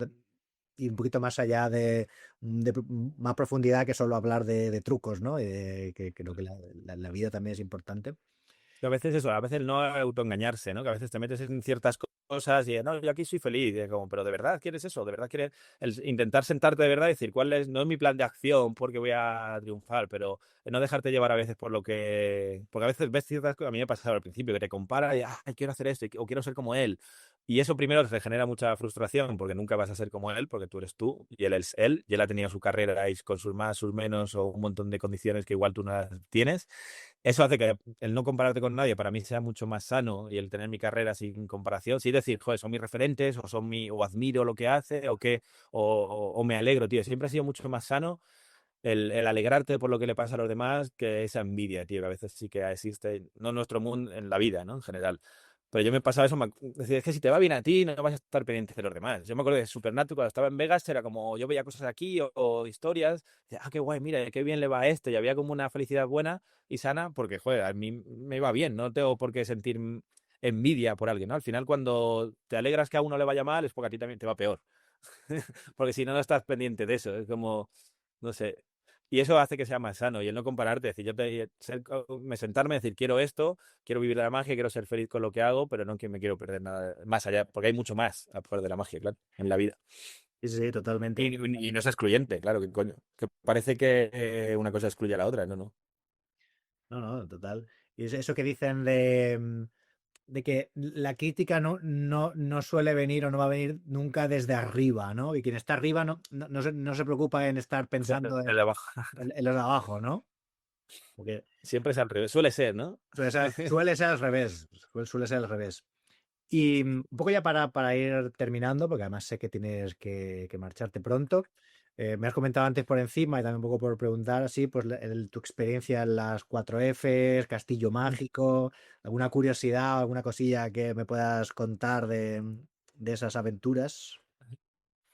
S1: y un poquito más allá de más profundidad que solo hablar de trucos, ¿no? Y que creo que la vida también es importante.
S2: Que a veces eso, a veces no autoengañarse, ¿no? Que a veces te metes en ciertas cosas y no, yo aquí soy feliz, y es como, pero ¿de verdad quieres eso? ¿De verdad quieres intentar sentarte de verdad y decir no es mi plan de acción porque voy a triunfar, pero no dejarte llevar a veces porque a veces ves ciertas cosas, a mí me pasaba al principio, que te comparas y, quiero hacer esto o quiero ser como él, Y eso primero te genera mucha frustración porque nunca vas a ser como él, porque tú eres tú y él es él, y él ha tenido su carrera y con sus más, sus menos o un montón de condiciones que igual tú no las tienes. Eso hace que el no compararte con nadie para mí sea mucho más sano y el tener mi carrera sin comparación, sí decir, joder, son mis referentes o o admiro lo que hace o me alegro, tío. Siempre ha sido mucho más sano el alegrarte por lo que le pasa a los demás que esa envidia, tío, que a veces sí que existe, no en nuestro mundo, en la vida, ¿no? En general. Pero yo me pasaba eso, decía, es que si te va bien a ti, no vas a estar pendiente de los demás. Yo me acuerdo de Supernatural, cuando estaba en Vegas, era como, yo veía cosas aquí o historias, decía, ah, qué guay, mira, qué bien le va a este, y había como una felicidad buena y sana, porque, joder, a mí me iba bien, no tengo por qué sentir envidia por alguien, ¿no? Al final, cuando te alegras que a uno le vaya mal, es porque a ti también te va peor. Porque si no, no estás pendiente de eso, es como, no sé. Y eso hace que sea más sano y el no compararte, es decir, me sentarme y decir, quiero esto, quiero vivir la magia, quiero ser feliz con lo que hago, pero no que me quiero perder nada más allá, porque hay mucho más aparte de la magia, claro, en la vida.
S1: Sí, sí, totalmente.
S2: Y no es excluyente, claro, que coño, que parece que una cosa excluye a la otra, no, no.
S1: No, no, total. Y es eso que dicen de que la crítica no suele venir o no va a venir nunca desde arriba, ¿no? Y quien está arriba no se preocupa en estar pensando
S2: El de abajo.
S1: en los de abajo, ¿no? Porque
S2: Siempre es al revés, suele ser, ¿no?
S1: suele ser al revés, suele ser al revés. Y un poco ya para ir terminando, porque además sé que tienes que marcharte pronto. Me has comentado antes por encima y también un poco por preguntar así, pues tu experiencia en las 4Fs, Castillo Mágico, alguna curiosidad, alguna cosilla que me puedas contar de esas aventuras.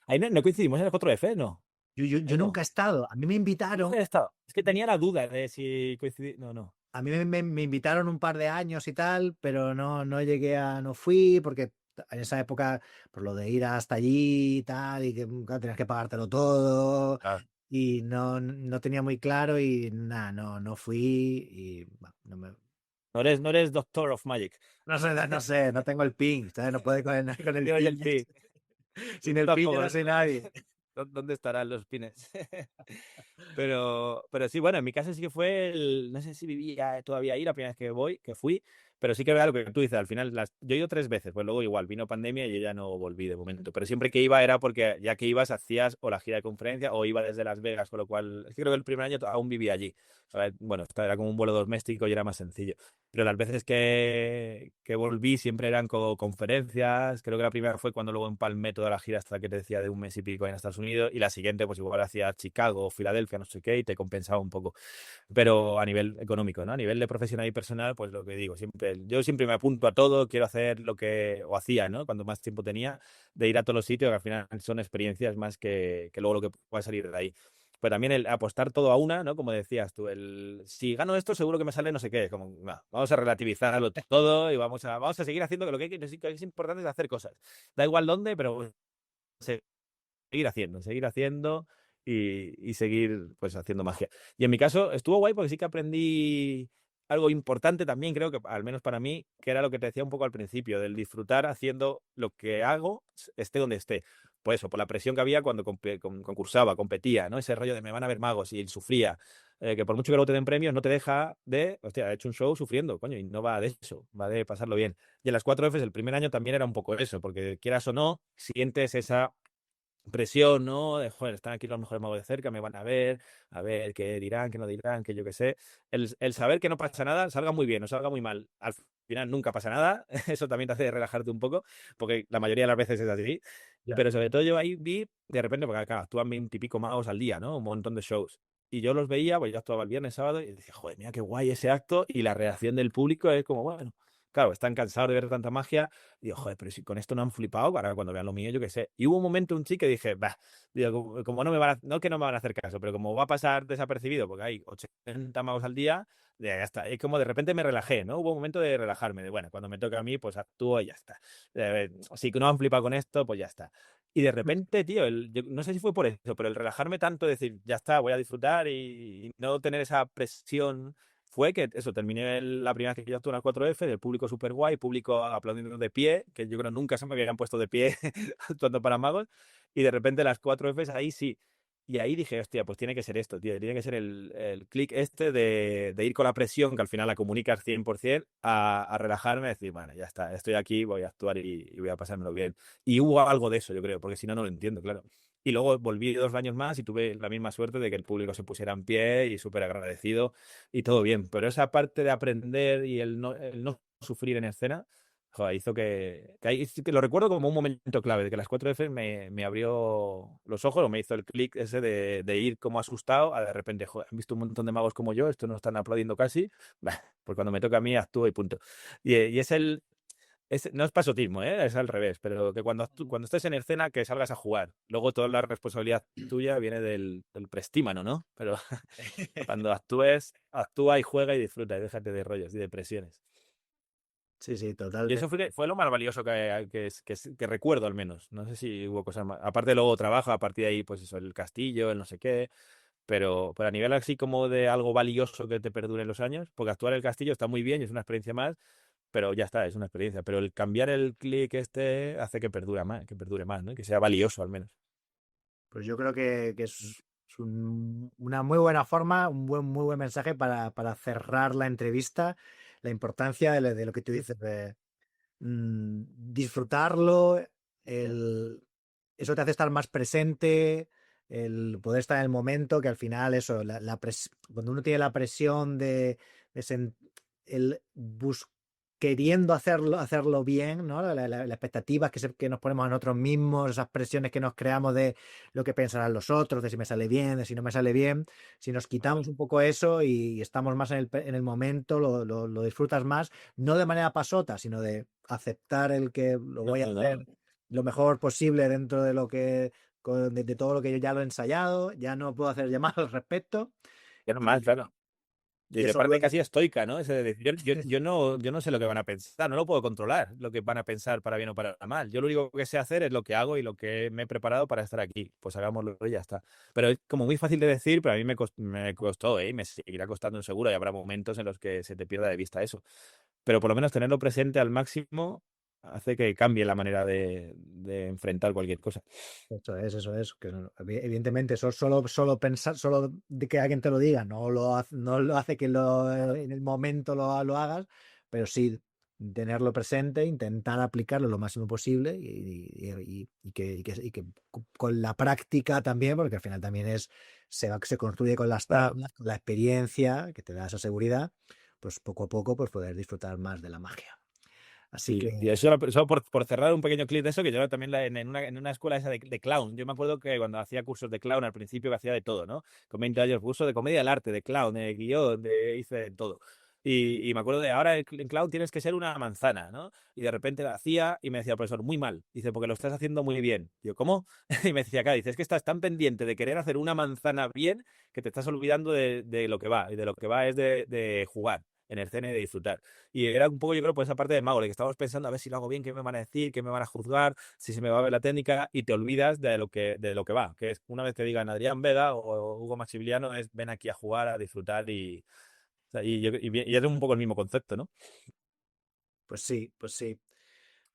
S2: Ahí no coincidimos en el 4F, ¿no?
S1: Yo
S2: Ahí no.
S1: nunca he estado, a mí me invitaron,
S2: Nunca he estado. Es que tenía la duda de si coincidimos. No, no.
S1: a mí me invitaron un par de años y tal, pero no llegué no fui porque en esa época, por lo de ir hasta allí y tal, y que claro, tenías que pagártelo todo,
S2: Ah,
S1: y no tenía muy claro y nada, no fui y bueno,
S2: no eres Doctor of Magic.
S1: no sé, no tengo el pin, ¿sabes? No puede con el
S2: Tienes
S1: pin,
S2: el pi.
S1: sin el pin yo
S2: Tampoco.
S1: no soy nadie.
S2: ¿Dónde estarán los pines? Pero sí, bueno, en mi caso sí que fue no sé si vivía todavía ahí la primera vez que fui, pero sí que era lo que tú dices, al final, yo he ido 3 veces, pues luego igual vino pandemia y yo ya no volví de momento, pero siempre que iba era porque ya que ibas hacías o la gira de conferencia o iba desde Las Vegas, con lo cual, es que creo que el primer año aún vivía allí. A ver, bueno, esto era como un vuelo doméstico y era más sencillo. Pero las veces que volví siempre eran conferencias. Creo que la primera fue cuando luego empalmé toda la gira hasta que te decía de un mes y pico en Estados Unidos. Y la siguiente, pues igual hacía Chicago o Filadelfia, no sé qué, y te compensaba un poco. Pero a nivel económico, ¿no? A nivel de profesional y personal, pues lo que digo, yo siempre me apunto a todo, quiero hacer o hacía, ¿no? Cuando más tiempo tenía, de ir a todos los sitios, que al final son experiencias más que luego lo que pueda salir de ahí. Pero también el apostar todo a una, ¿no? Como decías tú, si gano esto, seguro que me sale no sé qué. Como, no, vamos a relativizarlo todo y vamos a seguir haciendo que lo que es importante es hacer cosas. Da igual dónde, pero seguir haciendo y seguir pues haciendo magia. Y en mi caso estuvo guay porque sí que aprendí algo importante también, creo que al menos para mí, que era lo que te decía un poco al principio, del disfrutar haciendo lo que hago, esté donde esté. Pues eso, por la presión que había cuando concursaba, competía, ¿no? Ese rollo de me van a ver magos y él sufría. Que por mucho que luego te den premios, no te deja de, hostia, he hecho un show sufriendo, coño, y no va de eso, va de pasarlo bien. Y en las 4Fs el primer año también era un poco eso, porque quieras o no, sientes esa presión, ¿no? De, joder, están aquí los mejores magos de cerca, me van a ver qué dirán, qué no dirán, qué yo qué sé. El saber que no pasa nada, salga muy bien o salga muy mal, al final nunca pasa nada, eso también te hace relajarte un poco, porque la mayoría de las veces es así.
S1: Ya.
S2: Pero sobre todo yo ahí vi, de repente, porque acá actúan 20 y pico magos al día, ¿no? Un montón de shows. Y yo los veía, pues yo actuaba el viernes, sábado, y decía, joder, mira qué guay ese acto, y la reacción del público es como, bueno, claro, están cansados de ver tanta magia. Digo, joder, pero si con esto no han flipado, para cuando vean lo mío, yo qué sé. Y hubo un momento, un chico que dije, bah, digo, como no me van a, no que no me van a hacer caso, pero como va a pasar desapercibido, porque hay 80 magos al día, ya está. Es como de repente me relajé, ¿no? Hubo un momento de relajarme, de bueno, cuando me toca a mí, pues actúo y ya está. Si no han flipado con esto, pues ya está. Y de repente, tío, yo no sé si fue por eso, pero el relajarme tanto, decir, ya está, voy a disfrutar y no tener esa presión fue que eso, terminé la primera vez que yo actué en las 4F, del público súper guay, público aplaudiendo de pie, que yo creo nunca se me habían puesto de pie actuando para magos, y de repente las 4Fs ahí sí. Y ahí dije, hostia, pues tiene que ser esto, tío. Tiene que ser el clic este de ir con la presión, que al final la comunicas 100%, a relajarme, a decir, bueno, ya está, estoy aquí, voy a actuar y voy a pasármelo bien. Y hubo algo de eso, yo creo, porque si no, no lo entiendo, claro. Y luego volví 2 años más y tuve la misma suerte de que el público se pusiera en pie y súper agradecido y todo bien. Pero esa parte de aprender y el no sufrir en escena, joder, hizo que ahí sí que lo recuerdo como un momento clave, de que las 4F me abrió los ojos o me hizo el clic ese de ir como asustado a de repente, joder, han visto un montón de magos como yo, estos no están aplaudiendo casi, bah, pues cuando me toca a mí actúo y punto. Y no es pasotismo, ¿eh? Es al revés, pero que cuando estés en escena que salgas a jugar. Luego toda la responsabilidad tuya viene del prestímano, ¿no? Pero cuando actúes, actúa y juega y disfruta y déjate de rollos y de presiones.
S1: Sí, sí,
S2: Y
S1: totalmente.
S2: eso fue lo más valioso que recuerdo al menos. No sé si hubo cosas más. Aparte luego trabajo, a partir de ahí, pues eso, el castillo, el no sé qué. Pero a nivel así como de algo valioso que te perdure en los años, porque actuar el castillo está muy bien y es una experiencia más, pero ya está, es una experiencia. Pero el cambiar el clic este hace que perdure más, ¿no? Y que sea valioso al menos.
S1: Pues yo creo que es una muy buena forma, muy buen mensaje para cerrar la entrevista, la importancia de lo que tú dices, de disfrutarlo, el, eso te hace estar más presente, el poder estar en el momento, que al final eso, cuando uno tiene la presión de el queriendo hacerlo bien, ¿no? La expectativa que nos ponemos a nosotros mismos, esas presiones que nos creamos de lo que pensarán los otros, de si me sale bien, de si no me sale bien, si nos quitamos un poco eso y estamos más en el momento, lo disfrutas más, no de manera pasota, sino de aceptar el que lo
S2: No,
S1: voy a
S2: no,
S1: hacer
S2: no.
S1: lo mejor posible dentro de lo que de todo lo que yo ya lo he ensayado, ya no puedo hacer llamar al respecto
S2: Ya no más,
S1: y,
S2: claro.
S1: y
S2: Y de
S1: eso
S2: parte
S1: luego
S2: casi estoica, ¿no? Ese de decir, yo no sé lo que van a pensar, no lo puedo controlar, lo que van a pensar para bien o para mal. Yo lo único que sé hacer es lo que hago y lo que me he preparado para estar aquí. Pues hagámoslo y ya está. Pero es como muy fácil de decir, pero a mí me costó, ¿eh? Y me seguirá costando seguro y habrá momentos en los que se te pierda de vista eso. Pero por lo menos tenerlo presente al máximo hace que cambie la manera de enfrentar cualquier cosa.
S1: eso es, que evidentemente eso solo pensar, solo de que alguien te lo diga, no lo hace que en el momento lo hagas, pero sí tenerlo presente, intentar aplicarlo lo máximo posible y que con la práctica también, porque al final también se construye con las
S2: Ah,
S1: tablas, con la experiencia que te da esa seguridad, pues poco a poco pues poder disfrutar más de la magia. Así
S2: sí, y
S1: que,
S2: eso por cerrar un pequeño clip de eso, que yo también en una escuela esa de clown, yo me acuerdo que cuando hacía cursos de clown al principio que hacía de todo, ¿no? Con 20 años, curso de comedia del arte, de clown, de guión, hice de todo. Y me acuerdo de ahora en clown tienes que ser una manzana, ¿no? Y de repente la hacía y me decía el profesor, muy mal. Dice, porque lo estás haciendo muy bien. Yo, ¿cómo? Y me decía acá, dice, es que estás tan pendiente de querer hacer una manzana bien que te estás olvidando de lo que va. Y de lo que va es de jugar en escena y de disfrutar. Y era un poco, yo creo, por esa parte de mago, de que estamos pensando a ver si lo hago bien, qué me van a decir, qué me van a juzgar, si se me va a ver la técnica, y te olvidas de lo que va, que es una vez que digan Adrián Vega o Hugo Maximiliano, es ven aquí a jugar, a disfrutar o sea, y es un poco el mismo concepto, ¿no?
S1: pues sí, pues sí.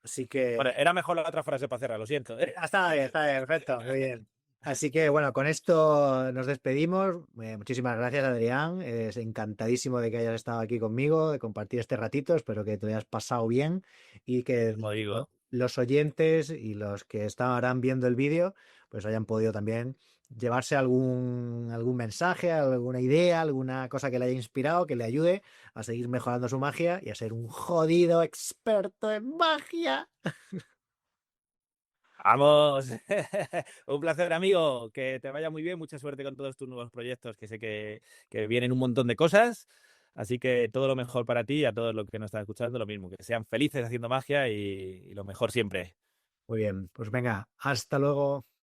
S1: Así que
S2: Bueno, era mejor la otra frase para cerrar, lo siento, ¿eh?
S1: está bien, perfecto, muy bien. Así que bueno, con esto nos despedimos. Muchísimas gracias, Adrián. Es encantadísimo de que hayas estado aquí conmigo, de compartir este ratito. Espero que te hayas pasado bien y que
S2: Como digo,
S1: los oyentes y los que estarán viendo el vídeo, pues hayan podido también llevarse algún mensaje, alguna idea, alguna cosa que le haya inspirado, que le ayude a seguir mejorando su magia y a ser un jodido experto en magia.
S2: vamos, un placer amigo, que te vaya muy bien, mucha suerte con todos tus nuevos proyectos, que sé que vienen un montón de cosas, así que todo lo mejor para ti y a todos los que nos están escuchando, lo mismo, que sean felices haciendo magia y lo mejor siempre.
S1: Muy bien, pues venga, hasta luego.